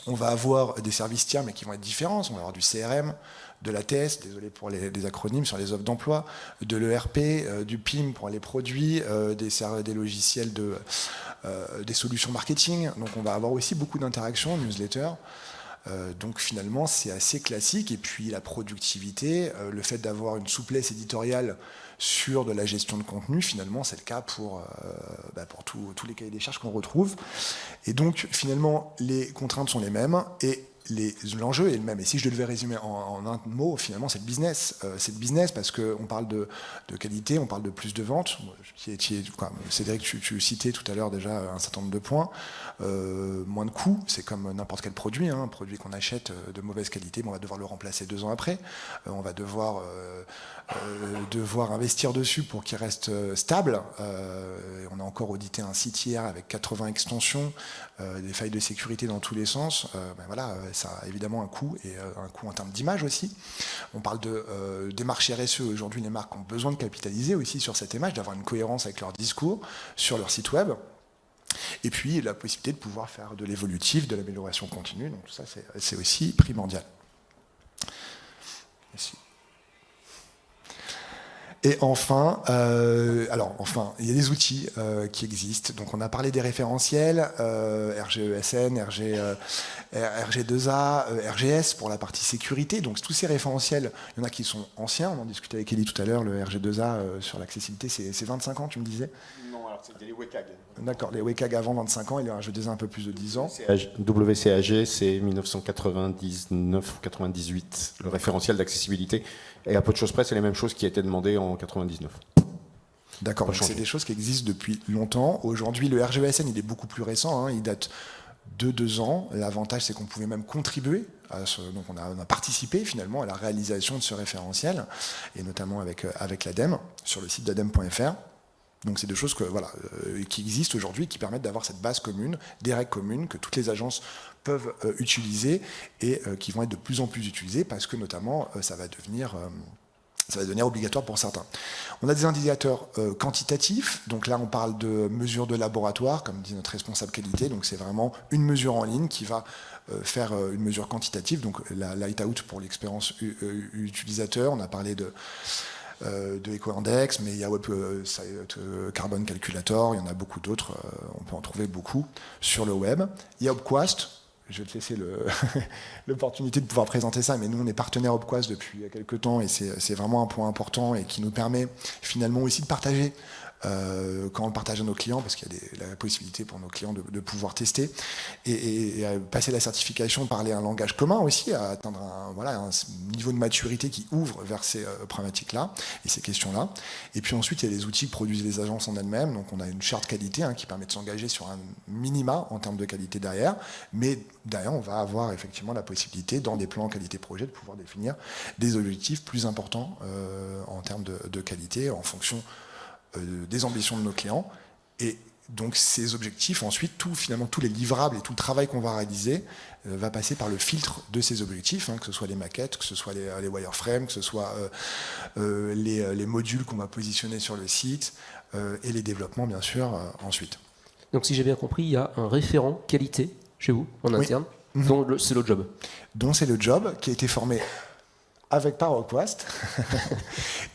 On va avoir des services tiers, mais qui vont être différents. On va avoir du CRM, de l'ATS, désolé pour les acronymes sur les offres d'emploi, de l'ERP, du PIM pour les produits, des logiciels des solutions marketing. Donc on va avoir aussi beaucoup d'interactions, newsletter. Donc finalement c'est assez classique. Et puis la productivité, le fait d'avoir une souplesse éditoriale sur de la gestion de contenu, finalement c'est le cas pour tous les cahiers des charges qu'on retrouve. Et donc finalement les contraintes sont les mêmes et l'enjeu est le même. Et si je devais résumer en un mot, finalement, c'est le business. C'est le business parce qu'on parle de qualité, on parle de plus de ventes. Cédric, tu citais tout à l'heure déjà un certain nombre de points. Moins de coûts, c'est comme n'importe quel produit. Un produit qu'on achète de mauvaise qualité, on va devoir le remplacer 2 ans après. On va devoir investir dessus pour qu'il reste stable. On a encore audité un site hier avec 80 extensions, des failles de sécurité dans tous les sens. Ça a évidemment un coût, et un coût en termes d'image aussi. On parle de démarches RSE. Aujourd'hui, les marques ont besoin de capitaliser aussi sur cette image, d'avoir une cohérence avec leur discours sur leur site web. Et puis la possibilité de pouvoir faire de l'évolutif, de l'amélioration continue. Donc tout ça, c'est aussi primordial. Merci. Et enfin, il y a des outils qui existent. Donc on a parlé des référentiels, RGESN, RG2A, RGS pour la partie sécurité. Donc tous ces référentiels, il y en a qui sont anciens. On en discutait avec Elie tout à l'heure, le RG2A sur l'accessibilité, c'est 25 ans, tu me disais ? Non, alors c'était les WCAG. D'accord, les WCAG avant 25 ans, et le RG2A un peu plus de 10 ans. WCAG, c'est 1999 ou 98, le référentiel d'accessibilité. Et à peu de choses près, c'est les mêmes choses qui étaient demandées en 99. D'accord, donc c'est des choses qui existent depuis longtemps. Aujourd'hui, le RGESN, il est beaucoup plus récent, il date de 2 ans. L'avantage, c'est qu'on pouvait même contribuer. Donc on a participé finalement à la réalisation de ce référentiel, et notamment avec l'ADEME, sur le site d'adem.fr. Donc c'est des choses qui existent aujourd'hui, qui permettent d'avoir cette base commune, des règles communes que toutes les agences peuvent utiliser et qui vont être de plus en plus utilisées parce que notamment ça va devenir obligatoire pour certains. On a des indicateurs quantitatifs, donc là on parle de mesures de laboratoire, comme dit notre responsable qualité, donc c'est vraiment une mesure en ligne qui va faire une mesure quantitative, donc la light out pour l'expérience utilisateur. On a parlé de EcoIndex, mais il y a Carbon Calculator, il y en a beaucoup d'autres, on peut en trouver beaucoup sur le web. Il y a Opquast. Je vais te laisser l'opportunité de pouvoir présenter ça, mais nous, on est partenaire Opquast depuis quelques temps et c'est vraiment un point important et qui nous permet finalement aussi de partager quand on le partage à nos clients, parce qu'il y a la possibilité pour nos clients de pouvoir tester et passer la certification, parler un langage commun aussi, à atteindre un niveau de maturité qui ouvre vers ces problématiques-là et ces questions-là. Et puis ensuite, il y a les outils que produisent les agences en elles-mêmes. Donc on a une charte qualité qui permet de s'engager sur un minima en termes de qualité derrière, mais derrière, on va avoir effectivement la possibilité, dans des plans qualité projet, de pouvoir définir des objectifs plus importants en termes de qualité, en fonction des ambitions de nos clients. Et donc ces objectifs, ensuite, finalement tous les livrables et tout le travail qu'on va réaliser va passer par le filtre de ces objectifs, que ce soit les maquettes, que ce soit les wireframes, que ce soit les modules qu'on va positionner sur le site et les développements, bien sûr, ensuite. Donc si j'ai bien compris, il y a un référent qualité chez vous, en interne, dont c'est le job. Dont c'est le job, qui a été formé par Opquast.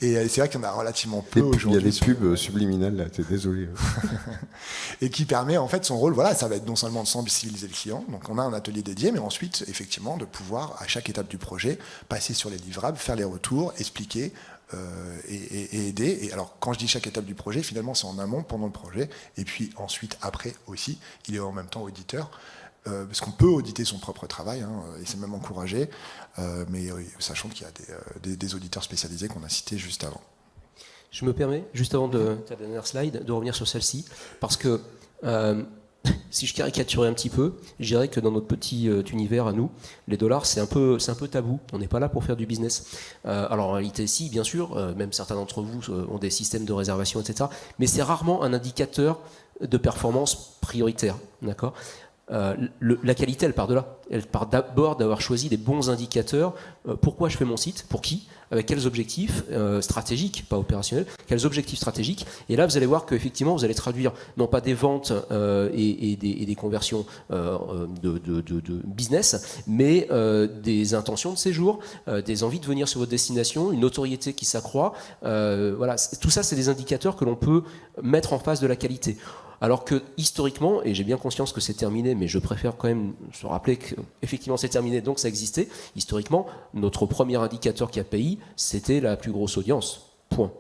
Et c'est vrai qu'il y en a relativement peu aujourd'hui. Il y a des pubs subliminales, là, t'es désolé. Et qui permet, en fait, son rôle, ça va être non seulement de sensibiliser le client, donc on a un atelier dédié, mais ensuite, effectivement, de pouvoir, à chaque étape du projet, passer sur les livrables, faire les retours, expliquer et aider. Et alors, quand je dis chaque étape du projet, finalement, c'est en amont, pendant le projet, et puis ensuite, après aussi, il est en même temps auditeur. Parce qu'on peut auditer son propre travail, et c'est même encouragé, mais sachant qu'il y a des auditeurs spécialisés qu'on a cités juste avant. Je me permets, juste avant ta dernière slide, de revenir sur celle-ci, parce que si je caricaturais un petit peu, je dirais que dans notre petit univers à nous, les dollars, c'est un peu tabou. On n'est pas là pour faire du business. Alors en réalité, si, bien sûr, même certains d'entre vous ont des systèmes de réservation, etc. Mais c'est rarement un indicateur de performance prioritaire, d'accord ? La qualité, elle part de là. Elle part d'abord d'avoir choisi des bons indicateurs. Pourquoi je fais mon site ? Pour qui ? Avec quels objectifs stratégiques, pas opérationnels, quels objectifs stratégiques ? Et là, vous allez voir qu'effectivement, vous allez traduire non pas des ventes et des conversions de business, mais des intentions de séjour, des envies de venir sur votre destination, une notoriété qui s'accroît. Voilà, tout ça, c'est des indicateurs que l'on peut mettre en face de la qualité. Alors que historiquement, et j'ai bien conscience que c'est terminé, mais je préfère quand même se rappeler qu'effectivement c'est terminé, donc ça existait, historiquement, notre premier indicateur KPI, c'était la plus grosse audience. Point.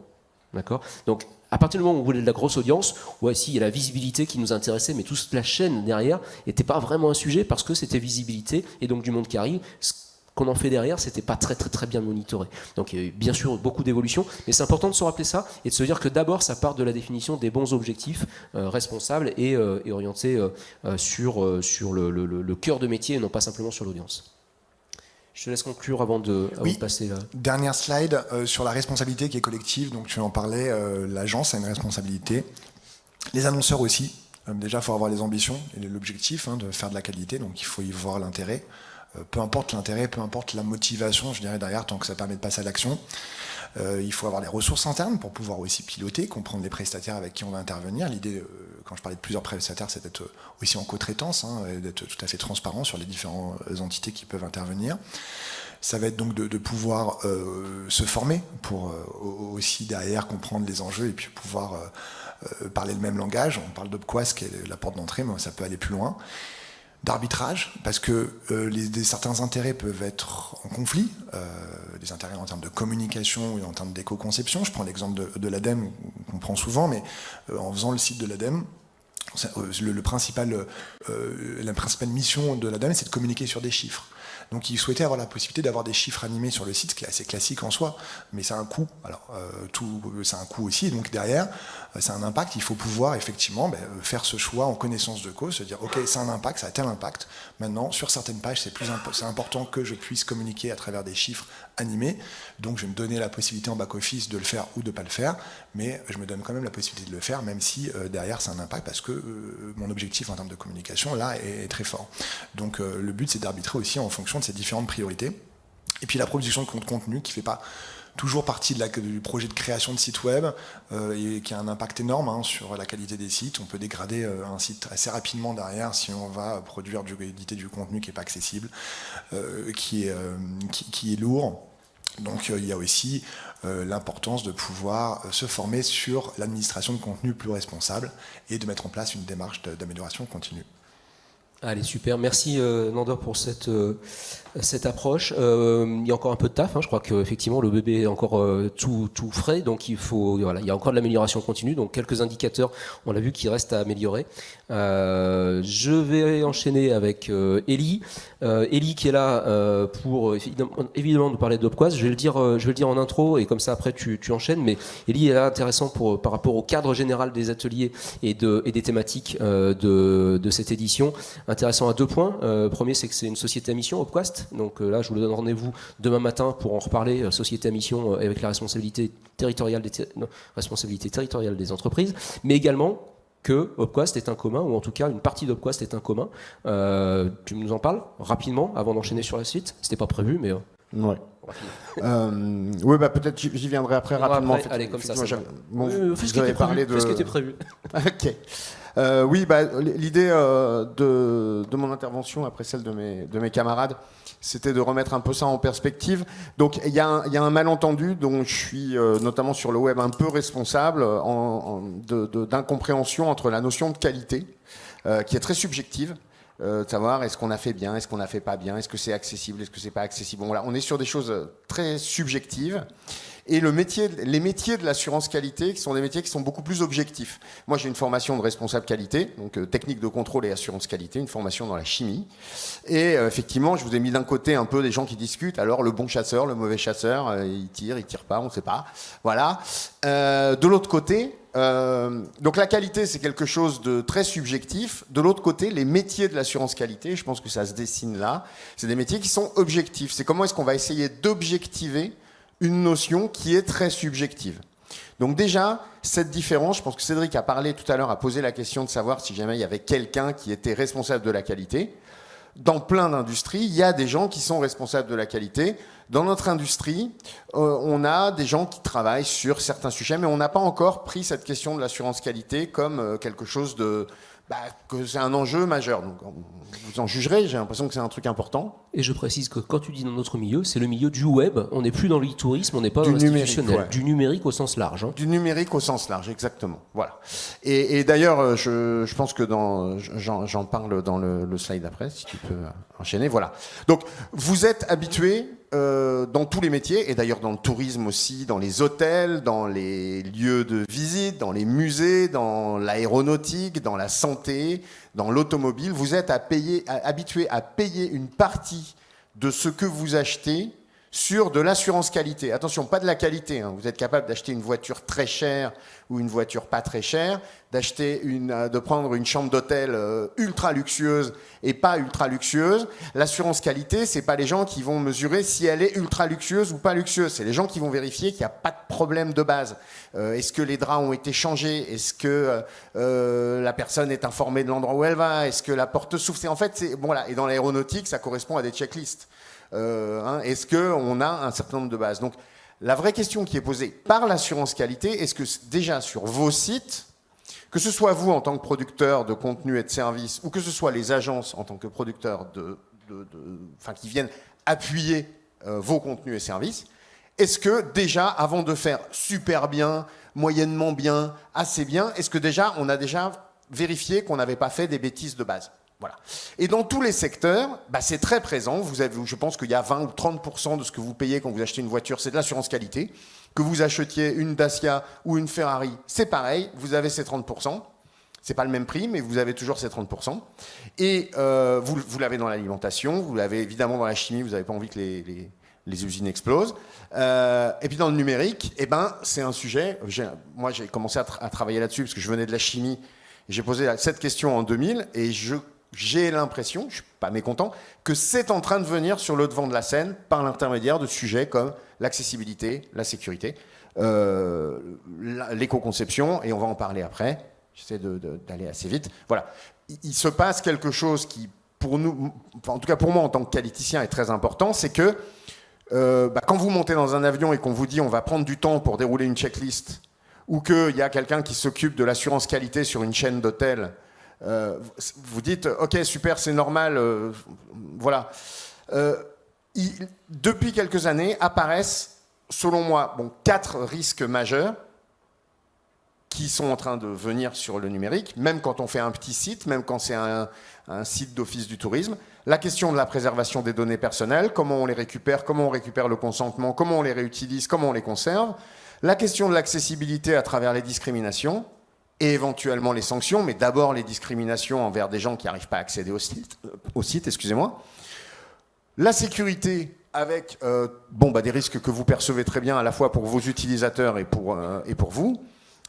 D'accord ? Donc, à partir du moment où vous voulez de la grosse audience, ouais, si, il y a la visibilité qui nous intéressait, mais toute la chaîne derrière n'était pas vraiment un sujet parce que c'était visibilité et donc du monde qui arrive. Qu'on en fait derrière, c'était pas très bien monitoré. Donc il y a eu bien sûr beaucoup d'évolutions, mais c'est important de se rappeler ça et de se dire que d'abord ça part de la définition des bons objectifs responsables et orientés sur le cœur de métier et non pas simplement sur l'audience. Je te laisse conclure avant de passer là. Dernière slide sur la responsabilité qui est collective. Donc tu en parlais, l'agence a une responsabilité, les annonceurs aussi. Déjà, il faut avoir les ambitions et l'objectif de faire de la qualité, donc il faut y voir l'intérêt. Peu importe l'intérêt, peu importe la motivation, je dirais derrière, tant que ça permet de passer à l'action. Il faut avoir les ressources internes pour pouvoir aussi piloter, comprendre les prestataires avec qui on va intervenir. L'idée, quand je parlais de plusieurs prestataires, c'est d'être aussi en co-traitance, et d'être tout à fait transparent sur les différentes entités qui peuvent intervenir. Ça va être donc de pouvoir se former pour aussi derrière comprendre les enjeux et puis pouvoir parler le même langage. On parle d'Opquast qui est la porte d'entrée, mais ça peut aller plus loin. D'arbitrage, parce que certains intérêts peuvent être en conflit, des intérêts en termes de communication et en termes d'éco-conception. Je prends l'exemple de l'ADEME, qu'on prend souvent, mais en faisant le site de l'ADEME, la principale mission de l'ADEME, c'est de communiquer sur des chiffres. Donc ils souhaitaient avoir la possibilité d'avoir des chiffres animés sur le site, ce qui est assez classique en soi, mais ça a un coût. Alors ça a un coût aussi, et donc derrière, ça a un impact. Il faut pouvoir effectivement faire ce choix en connaissance de cause, se dire ok, ça a un impact, ça a tel impact. Maintenant, sur certaines pages, c'est important que je puisse communiquer à travers des chiffres animés. Donc je vais me donner la possibilité en back-office de le faire ou de ne pas le faire, mais je me donne quand même la possibilité de le faire, même si derrière, c'est un impact, parce que mon objectif en termes de communication, là, est très fort. Donc le but, c'est d'arbitrer aussi en fonction de ces différentes priorités. Et puis la production de contenu qui ne fait pas toujours partie du projet de création de site web et qui a un impact énorme sur la qualité des sites. On peut dégrader un site assez rapidement derrière si on va éditer du contenu qui n'est pas accessible, qui est lourd. Donc il y a aussi l'importance de pouvoir se former sur l'administration de contenu plus responsable et de mettre en place une démarche d'amélioration continue. Allez, super. Merci Nandor pour cette approche. Il y a encore un peu de taf. Je crois qu'effectivement le bébé est encore tout frais, donc il y a encore de l'amélioration continue. Donc quelques indicateurs, on l'a vu, qui restent à améliorer. Je vais enchaîner avec Elie. Elie qui est là pour évidemment nous parler d'Opquast. Je vais le dire en intro et comme ça après tu enchaînes. Mais Elie est là intéressant par rapport au cadre général des ateliers et des thématiques de cette édition. Intéressant à 2 points. Premier, c'est que c'est une société à mission, Opquast. Donc là, je vous donne rendez-vous demain matin pour en reparler. Société à mission avec la responsabilité territoriale des entreprises, mais également que Opquast est un commun, ou en tout cas une partie d'Opquast est un commun. Tu nous en parles rapidement avant d'enchaîner sur la suite. C'était pas prévu, mais Ouais. Oui, peut-être j'y viendrai après rapidement. Après, allez, comme ça. Fais ce qui était prévu. Fais ce qui était prévu. Ok. Oui, l'idée de mon intervention, après celle de mes camarades, c'était de remettre un peu ça en perspective. Donc il y a un malentendu dont je suis notamment sur le web un peu responsable d'incompréhension entre la notion de qualité, qui est très subjective. De savoir est-ce qu'on a fait bien, est-ce qu'on a fait pas bien, est-ce que c'est accessible, est-ce que c'est pas accessible. Bon, voilà, on est sur des choses très subjectives. Et les métiers de l'assurance qualité, qui sont des métiers qui sont beaucoup plus objectifs. Moi, j'ai une formation de responsable qualité, donc technique de contrôle et assurance qualité, une formation dans la chimie. Et effectivement, je vous ai mis d'un côté un peu des gens qui discutent. Alors, le bon chasseur, le mauvais chasseur, il tire pas, on ne sait pas. Voilà. De l'autre côté, donc la qualité, c'est quelque chose de très subjectif. De l'autre côté, les métiers de l'assurance qualité, je pense que ça se dessine là, c'est des métiers qui sont objectifs. C'est comment est-ce qu'on va essayer d'objectiver une notion qui est très subjective. Donc déjà, cette différence, je pense que Cédric a parlé tout à l'heure, a posé la question de savoir si jamais il y avait quelqu'un qui était responsable de la qualité. Dans plein d'industries, il y a des gens qui sont responsables de la qualité. Dans notre industrie, on a des gens qui travaillent sur certains sujets, mais on n'a pas encore pris cette question de l'assurance qualité comme quelque chose que c'est un enjeu majeur. Donc, vous en jugerez, j'ai l'impression que c'est un truc important. Et je précise que quand tu dis dans notre milieu, c'est le milieu du web. On n'est plus dans l'e-tourisme, on n'est pas du dans l'institutionnel. Numérique, ouais. Du numérique au sens large. Du numérique au sens large, exactement. Voilà. Et d'ailleurs, je pense que j'en parle dans le slide après, si tu peux enchaîner. Voilà. Donc, vous êtes habitués dans tous les métiers, et d'ailleurs dans le tourisme aussi, dans les hôtels, dans les lieux de visite, dans les musées, dans l'aéronautique, dans la santé, dans l'automobile, vous êtes habitués à payer une partie de ce que vous achetez sur de l'assurance qualité. Attention, pas de la qualité. Vous êtes capable d'acheter une voiture très chère ou une voiture pas très chère, de prendre une chambre d'hôtel ultra luxueuse et pas ultra luxueuse. L'assurance qualité, c'est pas les gens qui vont mesurer si elle est ultra luxueuse ou pas luxueuse. C'est les gens qui vont vérifier qu'il n'y a pas de problème de base. Est-ce que les draps ont été changés? Est-ce que la personne est informée de l'endroit où elle va? Est-ce que la porte s'ouvre? Voilà. Et dans l'aéronautique, ça correspond à des checklists. Est-ce qu'on a un certain nombre de bases? Donc, la vraie question qui est posée par l'assurance qualité, est-ce que déjà sur vos sites, que ce soit vous en tant que producteur de contenu et de services, ou que ce soit les agences en tant que producteurs qui viennent appuyer vos contenus et services, est-ce que déjà, avant de faire super bien, moyennement bien, assez bien, est-ce que déjà on a déjà vérifié qu'on n'avait pas fait des bêtises de base? Voilà. Et dans tous les secteurs, c'est très présent. Je pense qu'il y a 20 ou 30% de ce que vous payez quand vous achetez une voiture, c'est de l'assurance qualité. Que vous achetiez une Dacia ou une Ferrari, c'est pareil, vous avez ces 30%. C'est pas le même prix, mais vous avez toujours ces 30%. Et vous l'avez dans l'alimentation, vous l'avez évidemment dans la chimie, vous n'avez pas envie que les usines explosent. Et puis dans le numérique, c'est un sujet. Moi, j'ai commencé à travailler là-dessus parce que je venais de la chimie. J'ai posé cette question en 2000 et j'ai l'impression, je ne suis pas mécontent, que c'est en train de venir sur le devant de la scène par l'intermédiaire de sujets comme l'accessibilité, la sécurité, l'éco-conception, et on va en parler après. J'essaie d'aller assez vite. Voilà. Il se passe quelque chose qui, pour nous, en tout cas pour moi en tant que qualiticien, est très important, c'est que quand vous montez dans un avion et qu'on vous dit on va prendre du temps pour dérouler une checklist, ou qu'il y a quelqu'un qui s'occupe de l'assurance qualité sur une chaîne d'hôtels, vous dites ok super, c'est normal, voilà. depuis quelques années apparaissent, selon moi, 4 risques majeurs qui sont en train de venir sur le numérique, même quand on fait un petit site, même quand c'est un site d'office du tourisme. La question de la préservation des données personnelles, comment on les récupère, comment on récupère le consentement, comment on les réutilise, comment on les conserve. La question de l'accessibilité à travers les discriminations et éventuellement les sanctions, mais d'abord les discriminations envers des gens qui n'arrivent pas à accéder au site, excusez-moi. La sécurité avec des risques que vous percevez très bien à la fois pour vos utilisateurs et pour vous.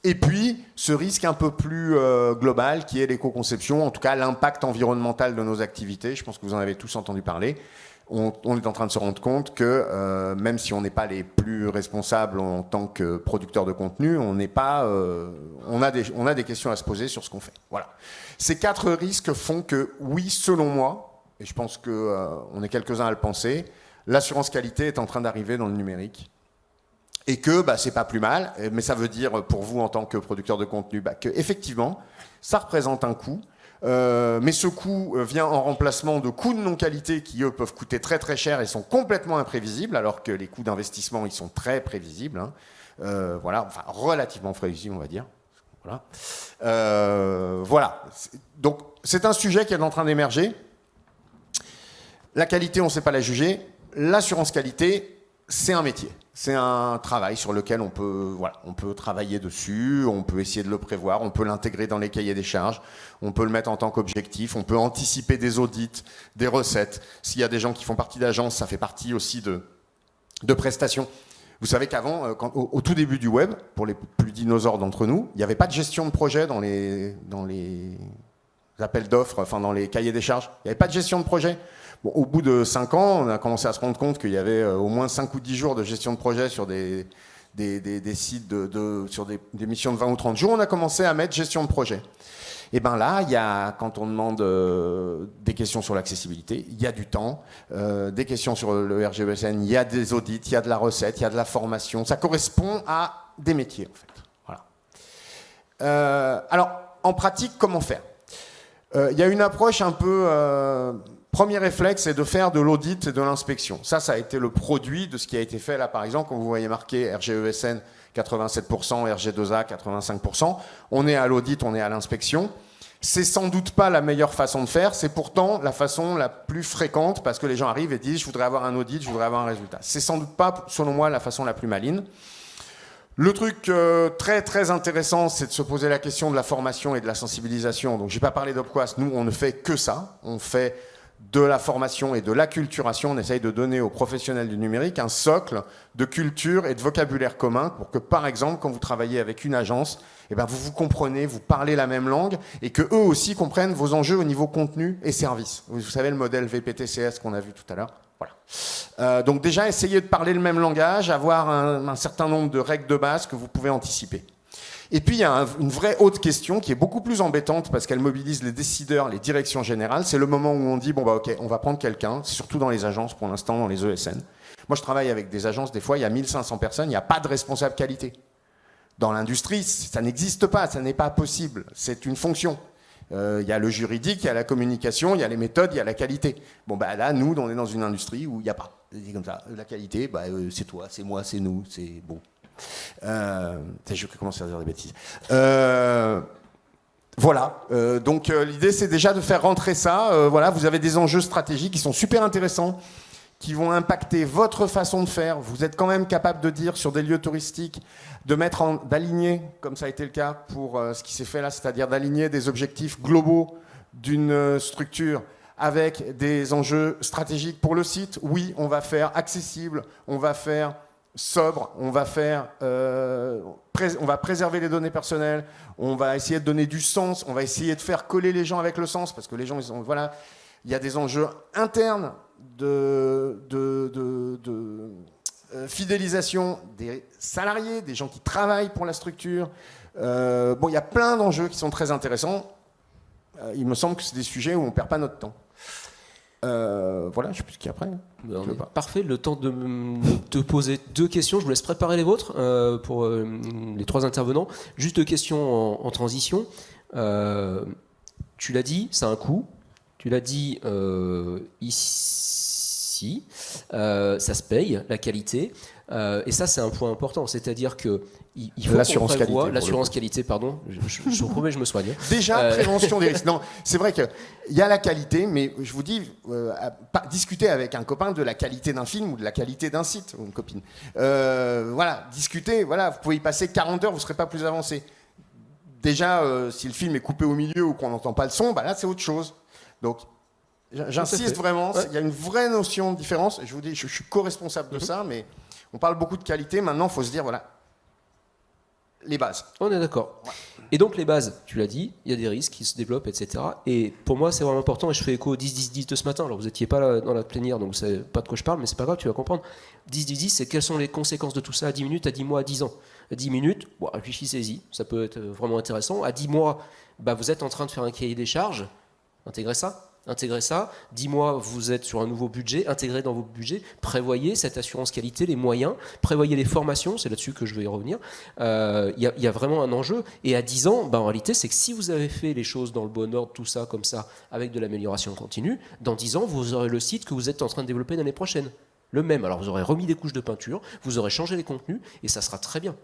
Et puis, ce risque un peu plus global qui est l'éco-conception, en tout cas l'impact environnemental de nos activités. Je pense que vous en avez tous entendu parler. On est en train de se rendre compte que même si on n'est pas les plus responsables en tant que producteurs de contenu, on a des questions à se poser sur ce qu'on fait. Voilà. Ces 4 risques font que, oui, selon moi, et je pense qu'on est quelques-uns à le penser, l'assurance qualité est en train d'arriver dans le numérique. Et que c'est pas plus mal, mais ça veut dire pour vous en tant que producteur de contenu que effectivement ça représente un coût, mais ce coût vient en remplacement de coûts de non-qualité qui eux peuvent coûter très très cher et sont complètement imprévisibles, alors que les coûts d'investissement ils sont très prévisibles, relativement prévisibles on va dire. Voilà. Donc c'est un sujet qui est en train d'émerger. La qualité on ne sait pas la juger, l'assurance qualité c'est un métier. C'est un travail sur lequel on peut travailler dessus, on peut essayer de le prévoir, on peut l'intégrer dans les cahiers des charges, on peut le mettre en tant qu'objectif, on peut anticiper des audits, des recettes. S'il y a des gens qui font partie d'agences, ça fait partie aussi de prestations. Vous savez qu'avant, au tout début du web, pour les plus dinosaures d'entre nous, il n'y avait pas de gestion de projet dans les appels d'offres, dans les cahiers des charges. Il n'y avait pas de gestion de projet. Au bout de 5 ans, on a commencé à se rendre compte qu'il y avait au moins 5 ou 10 jours de gestion de projet sur des sites, sur des missions de 20 ou 30 jours. On a commencé à mettre gestion de projet. Et là, quand on demande des questions sur l'accessibilité, il y a du temps, des questions sur le RGESN, il y a des audits, il y a de la recette, il y a de la formation. Ça correspond à des métiers, en fait. Voilà. Alors, en pratique, comment faire ? Il y a une approche un peu... Premier réflexe, c'est de faire de l'audit et de l'inspection. Ça a été le produit de ce qui a été fait là, par exemple, quand vous voyez marqué RGESN 87%, RG2A 85%. On est à l'audit, on est à l'inspection. C'est sans doute pas la meilleure façon de faire, c'est pourtant la façon la plus fréquente parce que les gens arrivent et disent « je voudrais avoir un audit, je voudrais avoir un résultat ». C'est sans doute pas, selon moi, la façon la plus maligne. Le truc très très intéressant, c'est de se poser la question de la formation et de la sensibilisation. Donc, j'ai pas parlé d'Opquast, nous on ne fait que ça. On fait de la formation et de l'acculturation. On essaye de donner aux professionnels du numérique un socle de culture et de vocabulaire commun pour que, par exemple, quand vous travaillez avec une agence, vous comprenez, vous parlez la même langue et que eux aussi comprennent vos enjeux au niveau contenu et service. Vous savez le modèle VPTCS qu'on a vu tout à l'heure. Voilà. Donc déjà, essayez de parler le même langage, avoir un certain nombre de règles de base que vous pouvez anticiper. Et puis, il y a une vraie autre question qui est beaucoup plus embêtante parce qu'elle mobilise les décideurs, les directions générales. C'est le moment où on dit, ok, on va prendre quelqu'un, surtout dans les agences pour l'instant, dans les ESN. Moi, je travaille avec des agences, des fois, il y a 1500 personnes, il n'y a pas de responsable qualité. Dans l'industrie, ça n'existe pas, ça n'est pas possible. C'est une fonction. Il y a le juridique, il y a la communication, il y a les méthodes, il y a la qualité. Là, nous, on est dans une industrie où il n'y a pas. C'est comme ça. La qualité, c'est toi, c'est moi, c'est nous, c'est beau. Je commence à dire des bêtises. Voilà. Donc l'idée, c'est déjà de faire rentrer ça. Voilà, vous avez des enjeux stratégiques qui sont super intéressants, qui vont impacter votre façon de faire. Vous êtes quand même capable de dire sur des lieux touristiques, d'aligner, comme ça a été le cas pour ce qui s'est fait là, c'est-à-dire d'aligner des objectifs globaux d'une structure avec des enjeux stratégiques pour le site. Oui, on va faire accessible, on va faire sobre, on va préserver les données personnelles, on va essayer de donner du sens, on va essayer de faire coller les gens avec le sens, parce que les gens, il y a des enjeux internes de fidélisation des salariés, des gens qui travaillent pour la structure. Il y a plein d'enjeux qui sont très intéressants. Il me semble que c'est des sujets où on ne perd pas notre temps. Voilà, je ne sais plus ce qu'il y a après. Parfait, le temps de te poser 2 questions. Je vous laisse préparer les vôtres pour les 3 intervenants. Juste 2 questions en transition. Tu l'as dit, ça a un coût. Tu l'as dit, ici Si, ça se paye, la qualité. Et ça, c'est un point important. C'est-à-dire que il faut L'assurance qu'on prévoie, qualité, l'assurance qualité, pardon. Je vous promets, je me soigne. Déjà, prévention des risques. Non, c'est vrai qu'il y a la qualité, mais je vous dis, discuter avec un copain de la qualité d'un film ou de la qualité d'un site, ou une copine. Voilà, discuter, voilà, vous pouvez y passer 40 heures, vous ne serez pas plus avancé. Déjà, si le film est coupé au milieu ou qu'on n'entend pas le son, bah là, c'est autre chose. Donc, j'insiste vraiment, il y a une vraie notion de différence. Je vous dis, je suis co-responsable de ça, mais on parle beaucoup de qualité. Maintenant, il faut se dire, voilà, les bases. On est d'accord. Ouais. Et donc les bases, tu l'as dit, il y a des risques qui se développent, etc. Et pour moi, c'est vraiment important, et je fais écho au 10-10-10 de ce matin. Alors vous n'étiez pas là dans la plénière, donc vous ne savez pas de quoi je parle, mais c'est pas grave, tu vas comprendre. 10-10-10, c'est quelles sont les conséquences de tout ça à 10 minutes, à 10 mois, à 10 ans. À 10 minutes, bon, réfléchissez-y, ça peut être vraiment intéressant. À 10 mois, bah, vous êtes en train de faire un cahier des charges, intégrez ça. 10 mois, vous êtes sur un nouveau budget, intégrez dans vos budgets, prévoyez cette assurance qualité, les moyens, prévoyez les formations, c'est là-dessus que je vais y revenir. Il y a vraiment un enjeu. Et à 10 ans, en réalité, c'est que si vous avez fait les choses dans le bon ordre, tout ça, comme ça, avec de l'amélioration continue, dans 10 ans, vous aurez le site que vous êtes en train de développer l'année prochaine. Le même. Alors vous aurez remis des couches de peinture, vous aurez changé les contenus, et ça sera très bien.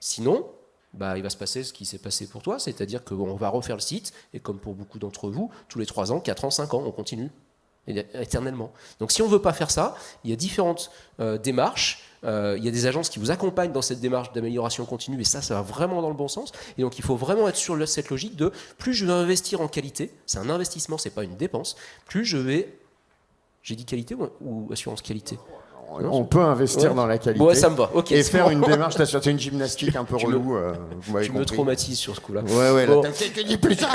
Sinon, il va se passer ce qui s'est passé pour toi, c'est-à-dire qu'on va refaire le site, et comme pour beaucoup d'entre vous, tous les 3 ans, 4 ans, 5 ans, on continue, éternellement. Donc si on ne veut pas faire ça, il y a différentes démarches, il y a des agences qui vous accompagnent dans cette démarche d'amélioration continue, et ça va vraiment dans le bon sens, et donc il faut vraiment être sur cette logique de plus je vais investir en qualité, c'est un investissement, c'est pas une dépense, plus je vais... J'ai dit qualité ou assurance qualité ? On peut investir dans la qualité. Ouais, ça me va. Okay, et faire une démarche d'assurance, une gymnastique un peu relou. Tu me traumatises sur ce coup-là. Ouais, bon. Tu dis plus ça.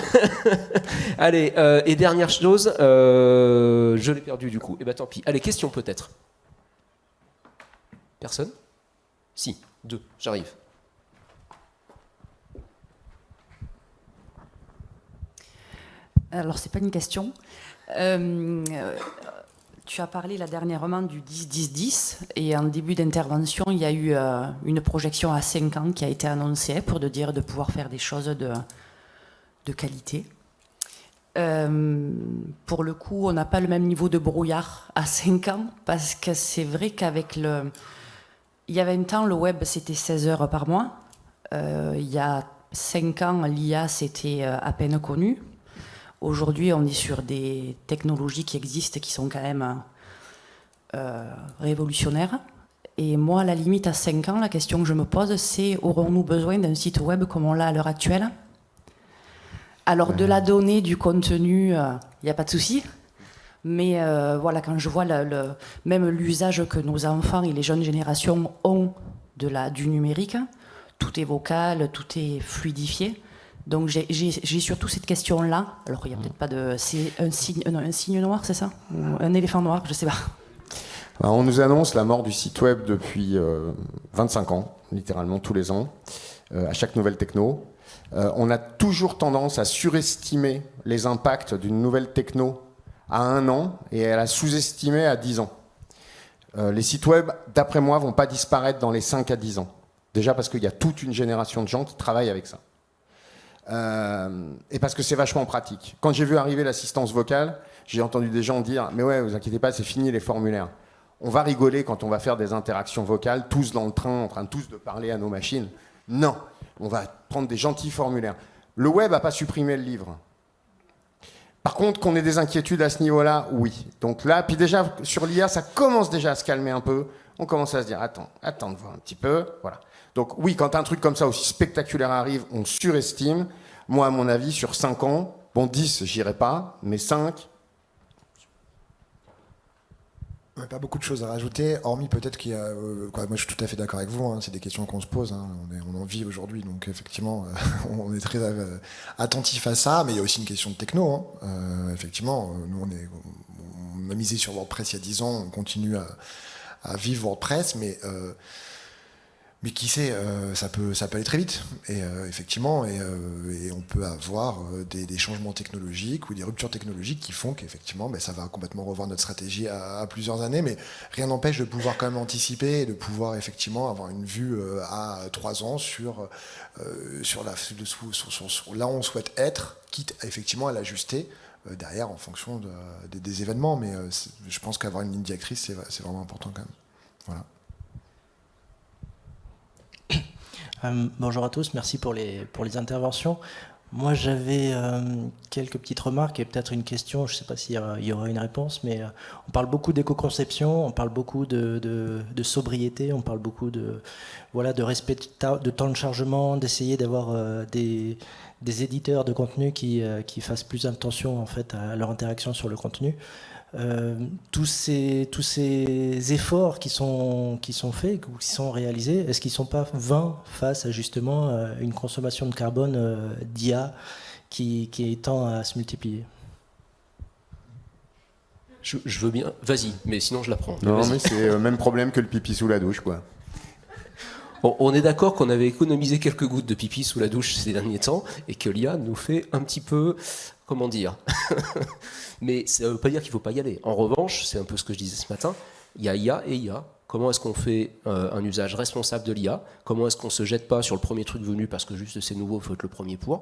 Allez, et dernière chose, je l'ai perdu du coup. Et tant pis. Allez, question peut-être. Personne ? Si, 2, j'arrive. Alors, c'est pas une question. Tu as parlé là dernièrement du 10-10-10 et en début d'intervention, il y a eu une projection à 5 ans qui a été annoncée pour de pouvoir faire des choses de qualité. Pour le coup, on n'a pas le même niveau de brouillard à 5 ans parce que c'est vrai qu'avec il y a 20 ans, le web c'était 16 heures par mois. Il y a 5 ans, l'IA c'était à peine connu. Aujourd'hui, on est sur des technologies qui existent, qui sont quand même révolutionnaires. Et moi, à la limite, à 5 ans, la question que je me pose, c'est aurons-nous besoin d'un site web comme on l'a à l'heure actuelle ? Alors, de la donnée, du contenu, il n'y a pas de souci. Mais voilà, quand je vois même l'usage que nos enfants et les jeunes générations ont du numérique, tout est vocal, tout est fluidifié. Donc j'ai surtout cette question-là. Alors il n'y a peut-être pas de... C'est un signe noir, c'est ça ? Un éléphant noir, je ne sais pas. Alors, on nous annonce la mort du site web depuis 25 ans, littéralement tous les ans, à chaque nouvelle techno. On a toujours tendance à surestimer les impacts d'une nouvelle techno à 1 an et à la sous-estimer à 10 ans. Les sites web, d'après moi, ne vont pas disparaître dans les 5 à 10 ans. Déjà parce qu'il y a toute une génération de gens qui travaillent avec ça. Et parce que c'est vachement pratique. Quand j'ai vu arriver l'assistance vocale, j'ai entendu des gens dire « Mais ouais, vous inquiétez pas, c'est fini les formulaires. » On va rigoler quand on va faire des interactions vocales, tous dans le train, en train tous de parler à nos machines. Non, on va prendre des gentils formulaires. Le web n'a pas supprimé le livre. Par contre, qu'on ait des inquiétudes à ce niveau-là, oui. Donc là, puis déjà, sur l'IA, ça commence déjà à se calmer un peu. On commence à se dire « Attends de voir un petit peu. » Voilà. Donc oui, quand un truc comme ça aussi spectaculaire arrive, on surestime. Moi, à mon avis, sur 5 ans, 10, j'irai pas, mais 5... Pas beaucoup de choses à rajouter, hormis peut-être qu'il y a... moi, je suis tout à fait d'accord avec vous, hein, c'est des questions qu'on se pose. Hein, on en vit aujourd'hui, donc effectivement, on est très attentif à ça, mais il y a aussi une question de techno. Hein. Effectivement, nous, on a misé sur WordPress il y a 10 ans, on continue à vivre WordPress, mais qui sait, ça peut aller très vite. Et effectivement, et on peut avoir des changements technologiques ou des ruptures technologiques qui font qu'effectivement, ça va complètement revoir notre stratégie à plusieurs années. Mais rien n'empêche de pouvoir quand même anticiper et de pouvoir effectivement avoir une vue à 3 ans sur là où on souhaite être, quitte effectivement à l'ajuster derrière en fonction des événements. Mais je pense qu'avoir une ligne directrice, c'est vraiment important quand même. Voilà. Bonjour à tous, merci pour les interventions. Moi, j'avais quelques petites remarques et peut-être une question. Je ne sais pas s'il y aura une réponse, mais on parle beaucoup d'éco-conception, on parle beaucoup de sobriété, on parle beaucoup de respect de temps de chargement, d'essayer d'avoir des éditeurs de contenu qui fassent plus attention en fait à leur interaction sur le contenu. Tous ces efforts qui sont faits, qui sont réalisés, est-ce qu'ils ne sont pas vains face à justement une consommation de carbone d'IA qui tend à se multiplier? Je veux bien, vas-y, mais sinon je la prends. Non, mais c'est le même problème que le pipi sous la douche, quoi. Bon, on est d'accord qu'on avait économisé quelques gouttes de pipi sous la douche ces derniers temps et que l'IA nous fait un petit peu, comment dire, mais ça ne veut pas dire qu'il ne faut pas y aller. En revanche, c'est un peu ce que je disais ce matin, il y a IA et IA. Comment est-ce qu'on fait un usage responsable de l'IA? Comment est-ce qu'on ne se jette pas sur le premier truc venu parce que juste c'est nouveau, il faut être le premier pour?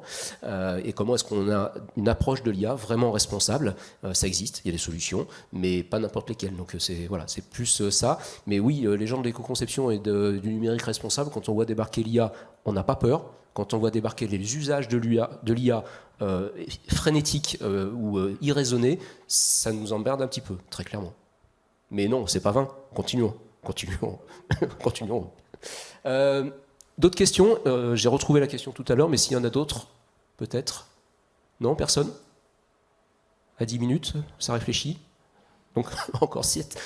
Et comment est-ce qu'on a une approche de l'IA vraiment responsable? Ça existe, il y a des solutions, mais pas n'importe lesquelles. Donc c'est plus ça. Mais oui, les gens de l'éco-conception et du numérique responsable, quand on voit débarquer l'IA, on n'a pas peur. Quand on voit débarquer les usages de l'IA frénétiques ou irraisonnés, ça nous emmerde un petit peu, très clairement. Mais non, c'est pas vain. Continuons. D'autres questions? J'ai retrouvé la question tout à l'heure, mais s'il y en a d'autres, peut-être. Non, personne? À 10 minutes, ça réfléchit. Donc, encore 7.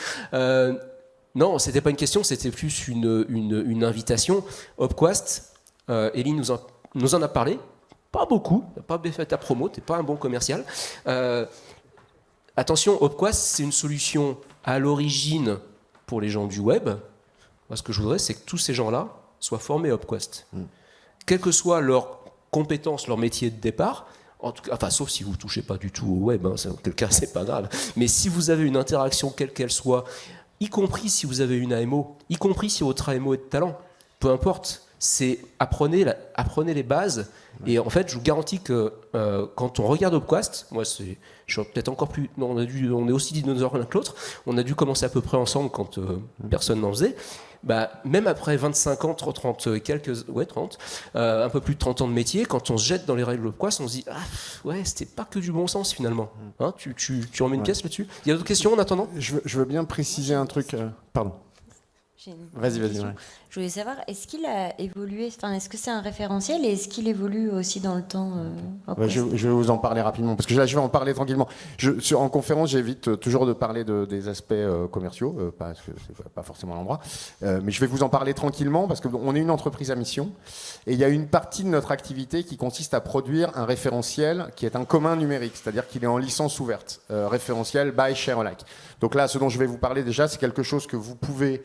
Non, c'était pas une question, c'était plus une invitation. Hopquast, Elie nous en a parlé. Pas beaucoup, pas fait ta promo, t'es pas un bon commercial. Attention, Hopquast, c'est une solution à l'origine pour les gens du web. Moi, ce que je voudrais, c'est que tous ces gens-là soient formés à Hopquast. Quelles que soient leurs compétences, leur métier de départ, en tout cas, enfin, sauf si vous ne touchez pas du tout au web, hein, dans quel cas, c'est pas grave. Mais si vous avez une interaction, quelle qu'elle soit, y compris si vous avez une AMO, y compris si votre AMO est de talent, peu importe, apprenez les bases. Et en fait, je vous garantis que quand on regarde Hopquast, moi, je suis peut-être encore plus. Non, on est aussi dinosaures l'un que l'autre. On a dû commencer à peu près ensemble quand personne n'en faisait. Même après 25 ans, 30, un peu plus de 30 ans de métier, quand on se jette dans les règles Hopquast, on se dit c'était pas que du bon sens finalement. Hein, tu en mets une pièce là-dessus? Il y a d'autres questions en attendant? Je veux bien préciser un truc. Pardon. Vas-y. Ouais. Je voulais savoir, est-ce qu'il a évolué, est-ce que c'est un référentiel et est-ce qu'il évolue aussi dans le temps? Je vais vous en parler rapidement, parce que là je vais en parler tranquillement. En conférence, j'évite toujours de parler des aspects commerciaux, parce que c'est pas forcément l'endroit, mais je vais vous en parler tranquillement, parce qu'on est une entreprise à mission, et il y a une partie de notre activité qui consiste à produire un référentiel qui est un commun numérique, c'est-à-dire qu'il est en licence ouverte, référentiel by share alike. Donc là, ce dont je vais vous parler déjà, c'est quelque chose que vous pouvez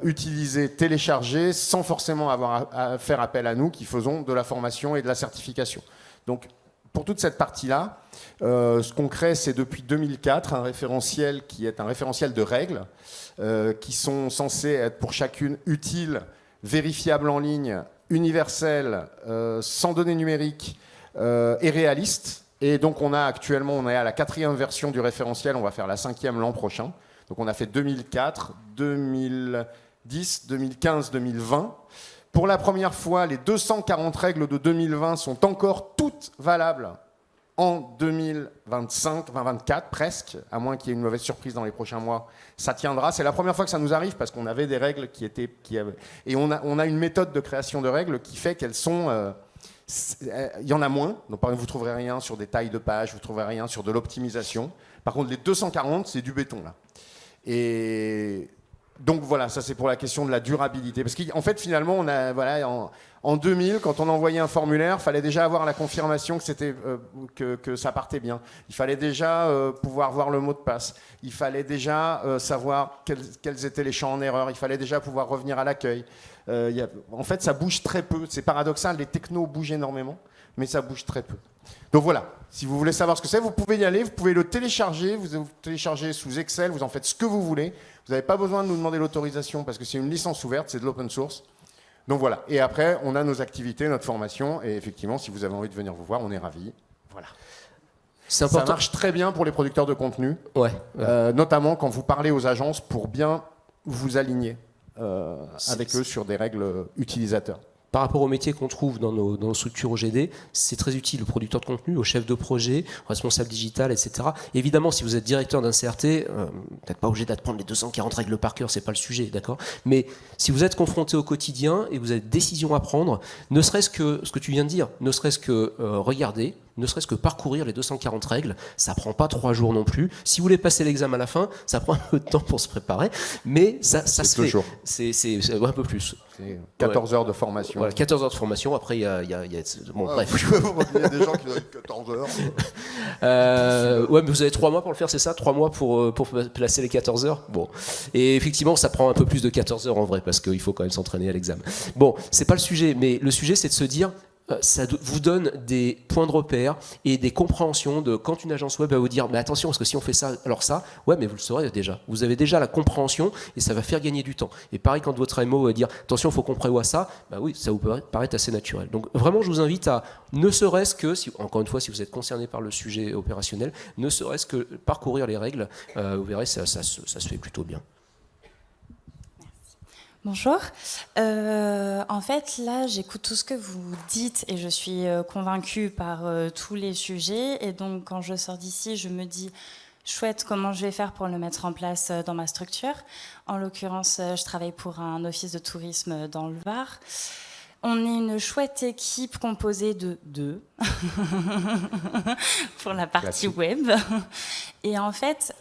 utiliser, télécharger, sans forcément avoir à faire appel à nous qui faisons de la formation et de la certification. Donc, pour toute cette partie-là, ce qu'on crée, c'est depuis 2004 un référentiel qui est un référentiel de règles qui sont censées être pour chacune utiles, vérifiables en ligne, universelles, sans données numériques et réalistes. Et donc, on est à la 4e version du référentiel, on va faire la 5e l'an prochain. Donc on a fait 2004, 2010, 2015, 2020. Pour la première fois, les 240 règles de 2020 sont encore toutes valables en 2025, 2024 presque, à moins qu'il y ait une mauvaise surprise dans les prochains mois. Ça tiendra. C'est la première fois que ça nous arrive parce qu'on avait des règles et on a une méthode de création de règles qui fait qu'elles sont... il y en a moins. Donc, par exemple, vous ne trouverez rien sur des tailles de pages, vous ne trouverez rien sur de l'optimisation. Par contre, les 240, c'est du béton là. Et donc voilà, ça c'est pour la question de la durabilité. Parce qu'en fait, finalement, en 2000, quand on envoyait un formulaire, il fallait déjà avoir la confirmation que ça partait bien. Il fallait déjà pouvoir voir le mot de passe. Il fallait déjà savoir quels étaient les champs en erreur. Il fallait déjà pouvoir revenir à l'accueil. En fait, ça bouge très peu. C'est paradoxal, les technos bougent énormément, mais ça bouge très peu. Donc voilà, si vous voulez savoir ce que c'est, vous pouvez y aller, vous pouvez le télécharger, vous téléchargez sous Excel, vous en faites ce que vous voulez. Vous n'avez pas besoin de nous demander l'autorisation parce que c'est une licence ouverte, c'est de l'open source. Donc voilà, et après, on a nos activités, notre formation, et effectivement, si vous avez envie de venir vous voir, on est ravis. Voilà. C'est important. Ça marche très bien pour les producteurs de contenu, Ouais. notamment quand vous parlez aux agences pour bien vous aligner avec eux sur des règles utilisateurs. Par rapport au métier qu'on trouve dans nos structures OGD, c'est très utile, le producteur de contenu, au chef de projet, au responsable digital, etc. Évidemment, si vous êtes directeur d'un CRT, peut-être pas obligé d'apprendre les 240 règles par cœur, c'est pas le sujet, d'accord ? Mais si vous êtes confronté au quotidien et vous avez des décisions à prendre, ne serait-ce que ce que tu viens de dire, ne serait-ce que regarder, ne serait-ce que parcourir les 240 règles, ça prend pas 3 jours non plus. Si vous voulez passer l'examen à la fin, ça prend un peu de temps pour se préparer, mais ça se fait. C'est un peu plus. C'est 14 heures de formation. Voilà, 14 heures de formation, après il y a bon, bref. Il y a des gens qui donnent 14 heures. Ouais, mais vous avez 3 mois pour le faire, c'est ça ? 3 mois pour placer les 14 heures ? Bon. Et effectivement, ça prend un peu plus de 14 heures en vrai, parce qu'il faut quand même s'entraîner à l'examen. Bon, c'est pas le sujet, mais le sujet, c'est de se dire, ça vous donne des points de repère et des compréhensions de quand une agence web va vous dire mais attention parce que si on fait ça alors ça, ouais mais vous le saurez déjà, vous avez déjà la compréhension et ça va faire gagner du temps. Et pareil quand votre MO va dire attention il faut qu'on prévoie ça, bah oui ça vous peut paraître assez naturel. Donc vraiment je vous invite à ne serait-ce que, encore une fois si vous êtes concerné par le sujet opérationnel, ne serait-ce que parcourir les règles, vous verrez ça se fait plutôt bien. Bonjour. En fait, là, j'écoute tout ce que vous dites et je suis convaincue par tous les sujets. Et donc, quand je sors d'ici, je me dis, chouette, comment je vais faire pour le mettre en place dans ma structure. En l'occurrence, je travaille pour un office de tourisme dans le Var. On est une chouette équipe composée de 2 pour la partie web. Et en fait,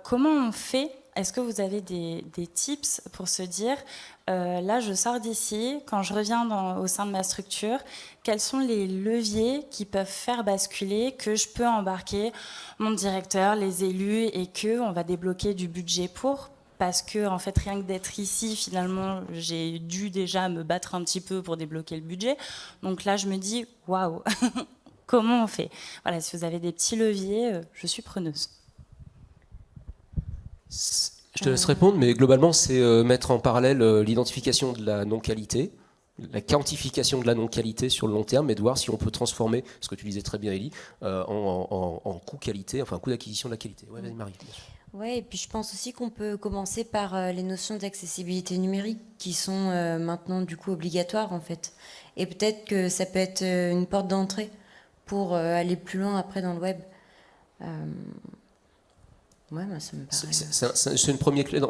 comment on fait ? Est-ce que vous avez des tips pour se dire, là je sors d'ici, quand je reviens au sein de ma structure, quels sont les leviers qui peuvent faire basculer, que je peux embarquer mon directeur, les élus et qu'on va débloquer du budget pour ? Parce que en fait, rien que d'être ici, finalement, j'ai dû déjà me battre un petit peu pour débloquer le budget. Donc là, je me dis, waouh, comment on fait ? Voilà, si vous avez des petits leviers, je suis preneuse. Je te laisse répondre, mais globalement, c'est mettre en parallèle l'identification de la non-qualité, la quantification de la non-qualité sur le long terme, et de voir si on peut transformer, ce que tu disais très bien, Élie, en coût-qualité, enfin coût d'acquisition de la qualité. Ouais, vas-y, Marie. Ouais, et puis je pense aussi qu'on peut commencer par les notions d'accessibilité numérique qui sont maintenant du coup obligatoires en fait. Et peut-être que ça peut être une porte d'entrée pour aller plus loin après dans le web. Ouais, bah, ça me paraît... C'est une première clé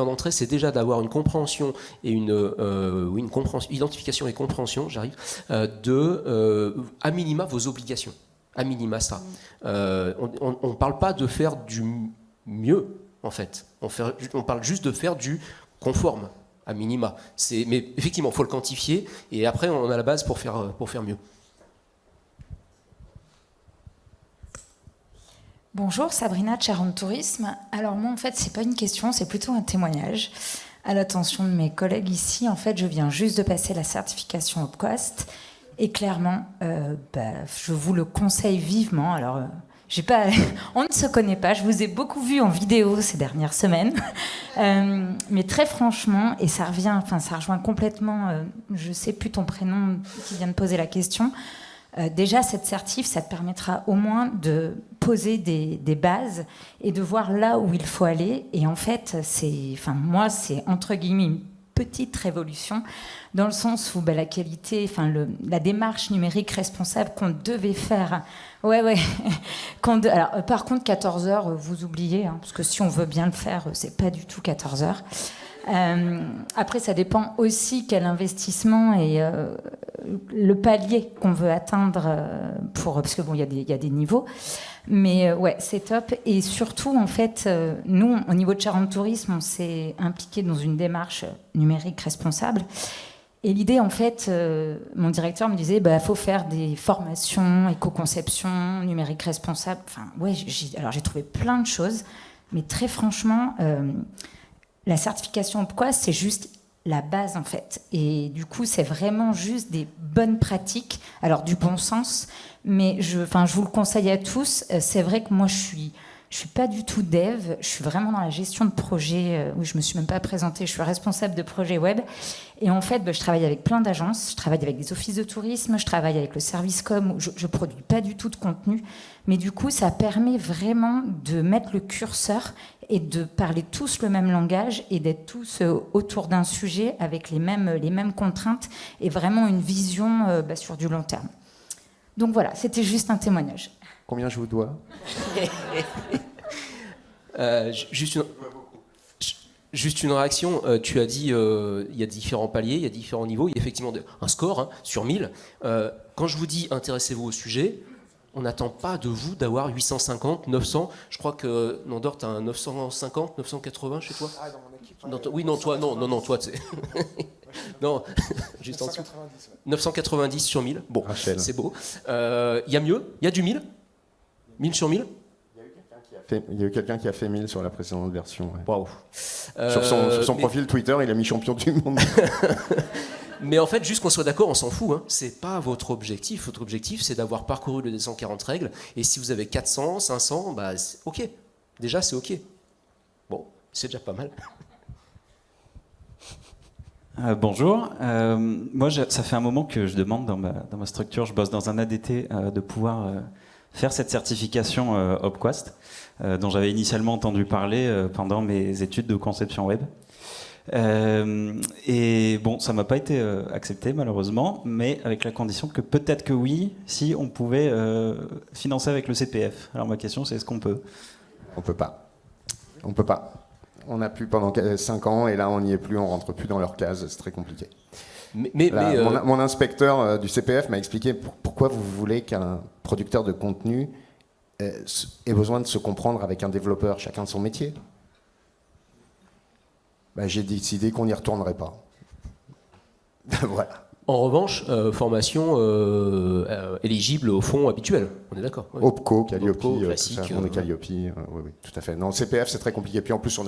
d'entrée, c'est déjà d'avoir une compréhension et une compréhension, identification et compréhension, j'arrive, à minima vos obligations, à minima ça. On ne parle pas de faire du mieux en fait, on parle juste de faire du conforme à minima. Mais effectivement, il faut le quantifier et après on a la base pour faire mieux. Bonjour, Sabrina de Charente Tourisme. Alors moi, en fait, c'est pas une question, c'est plutôt un témoignage. À l'attention de mes collègues ici, en fait, je viens juste de passer la certification Opquast. Et clairement, je vous le conseille vivement. Alors, on ne se connaît pas, je vous ai beaucoup vu en vidéo ces dernières semaines. Mais très franchement, et ça rejoint complètement, je sais plus ton prénom qui vient de poser la question. Déjà, cette certif, ça te permettra au moins de poser des bases et de voir là où il faut aller. Et en fait, c'est entre guillemets une petite révolution dans le sens où la qualité, la démarche numérique responsable qu'on devait faire. Ouais. Alors, par contre, 14 heures, vous oubliez, parce que si on veut bien le faire, c'est pas du tout 14 heures. Après, ça dépend aussi quel investissement et le palier qu'on veut atteindre parce que bon, il y a des niveaux. Mais ouais, c'est top. Et surtout, en fait, nous, au niveau de Charente Tourisme, on s'est impliqué dans une démarche numérique responsable. Et l'idée, en fait, mon directeur me disait, faut faire des formations, éco-conception, numérique responsable. Enfin, ouais, j'ai trouvé plein de choses, mais très franchement. La certification Opquast, c'est juste la base en fait. Et du coup, c'est vraiment juste des bonnes pratiques, alors du bon sens, mais je vous le conseille à tous. C'est vrai que moi, je suis Je suis pas du tout dev, je suis vraiment dans la gestion de projet, où je me suis même pas présentée, je suis responsable de projet web. Et en fait, je travaille avec plein d'agences, je travaille avec des offices de tourisme, je travaille avec le service com, où je produis pas du tout de contenu. Mais du coup, ça permet vraiment de mettre le curseur et de parler tous le même langage et d'être tous autour d'un sujet avec les mêmes contraintes et vraiment une vision sur du long terme. Donc voilà, c'était juste un témoignage. Combien je vous dois? Juste une réaction. Tu as dit il y a différents paliers, il y a différents niveaux. Il y a effectivement un score sur 1000. Quand je vous dis intéressez-vous au sujet, on n'attend pas de vous d'avoir 850, 900. Je crois que Nandor, tu as un 950, 980 chez toi. Ah, dans mon équipe. Oui, non, toi, non, toi, tu sais. Non, juste en dessous. 990, ouais. 990 sur 1000. Bon, Rachel. c'est beau. Il y a mieux? Il y a du 1000? 1000 sur 1000? Il y a eu quelqu'un qui a fait 1000 sur la précédente version. Ouais. Waouh. Sur son profil Twitter, il a mis champion du monde. Mais en fait, juste qu'on soit d'accord, on s'en fout. Hein. C'est pas votre objectif. Votre objectif, c'est d'avoir parcouru les 240 règles. Et si vous avez 400, 500, bah, c'est OK. Déjà, c'est OK. Bon, c'est déjà pas mal. Bonjour. Moi, ça fait un moment que je demande dans ma structure, je bosse dans un ADT, de pouvoir faire cette certification Opquast, dont j'avais initialement entendu parler pendant mes études de conception web. Et bon, ça m'a pas été accepté malheureusement, mais avec la condition que peut-être que oui, si on pouvait financer avec le CPF. Alors ma question, c'est est-ce qu'on peut? On peut pas. On peut pas. On a pu pendant 5 ans et là on n'y est plus, on rentre plus dans leur case, c'est très compliqué. Mon inspecteur du CPF m'a expliqué pourquoi vous voulez qu'un producteur de contenu ait besoin de se comprendre avec un développeur, chacun de son métier. J'ai décidé qu'on n'y retournerait pas. Voilà. En revanche, formation éligible au fonds habituel, on est d'accord? Oui. OPCO, Calliope, OPCO, classique, tout ça, on est Calliope, oui, tout à fait. Non, CPF, c'est très compliqué. Puis en plus,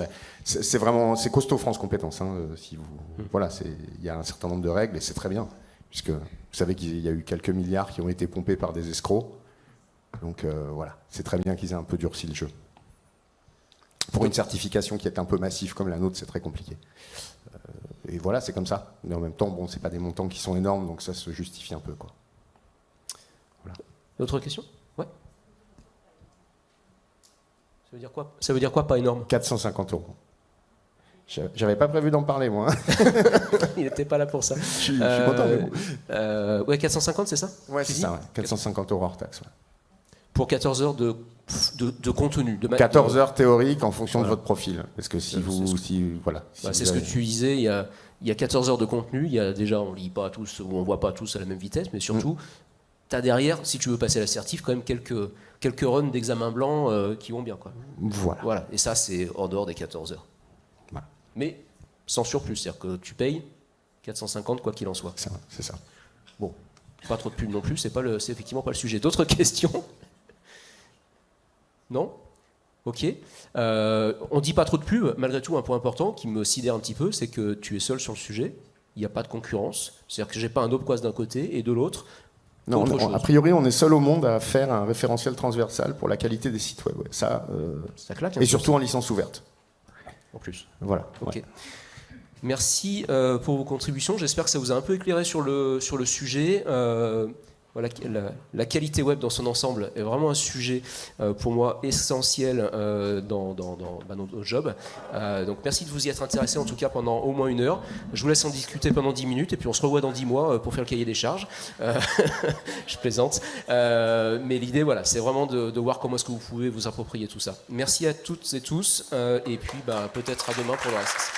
c'est costaud France Compétences. Hein, voilà, il y a un certain nombre de règles et c'est très bien, puisque vous savez qu'il y a eu quelques milliards qui ont été pompés par des escrocs. Donc voilà, c'est très bien qu'ils aient un peu durci le jeu. Pour une certification qui est un peu massive comme la nôtre, c'est très compliqué. Et voilà, c'est comme ça. Mais en même temps, bon, c'est pas des montants qui sont énormes, donc ça se justifie un peu, quoi. Voilà. D'autres questions? Ouais. Ça veut dire quoi, pas énorme? 450 €. J'avais pas prévu d'en parler, moi. Il n'était pas là pour ça. Je suis content, mais bon. Ouais, 450, c'est ça? Ouais, c'est ça, ouais. 450 € hors taxe. Ouais. Pour 14 heures de contenu. 14 heures théoriques en fonction de votre profil. Parce que si vous... c'est ce que tu disais, il y a 14 heures de contenu, on lit pas tous, ou on voit pas tous à la même vitesse, mais surtout, tu as derrière, si tu veux passer l'assertif, quand même quelques runs d'examen blanc qui vont bien, quoi. Voilà. Et ça, c'est en dehors des 14 heures. Voilà. Mais sans surplus, c'est-à-dire que tu payes 450 quoi qu'il en soit. C'est ça. Bon, pas trop de pub non plus, c'est effectivement pas le sujet. D'autres questions? Non? Ok. On dit pas trop de pub. Malgré tout, un point important qui me sidère un petit peu, c'est que tu es seul sur le sujet. Il n'y a pas de concurrence. C'est-à-dire que j'ai pas un Opquast d'un côté et de l'autre. Non, a priori, on est seul au monde à faire un référentiel transversal pour la qualité des sites web. Ouais. Ça claque. Et surtout en licence ouverte. En plus. Voilà. Ok. Ouais. Merci pour vos contributions. J'espère que ça vous a un peu éclairé sur le sujet. Voilà, la qualité web dans son ensemble est vraiment un sujet pour moi essentiel dans notre job. Donc merci de vous y être intéressé en tout cas pendant au moins 1 heure. Je vous laisse en discuter pendant 10 minutes et puis on se revoit dans 10 mois pour faire le cahier des charges. Je plaisante. Mais l'idée, voilà, c'est vraiment de voir comment est-ce que vous pouvez vous approprier tout ça. Merci à toutes et tous et puis peut-être à demain pour le reste.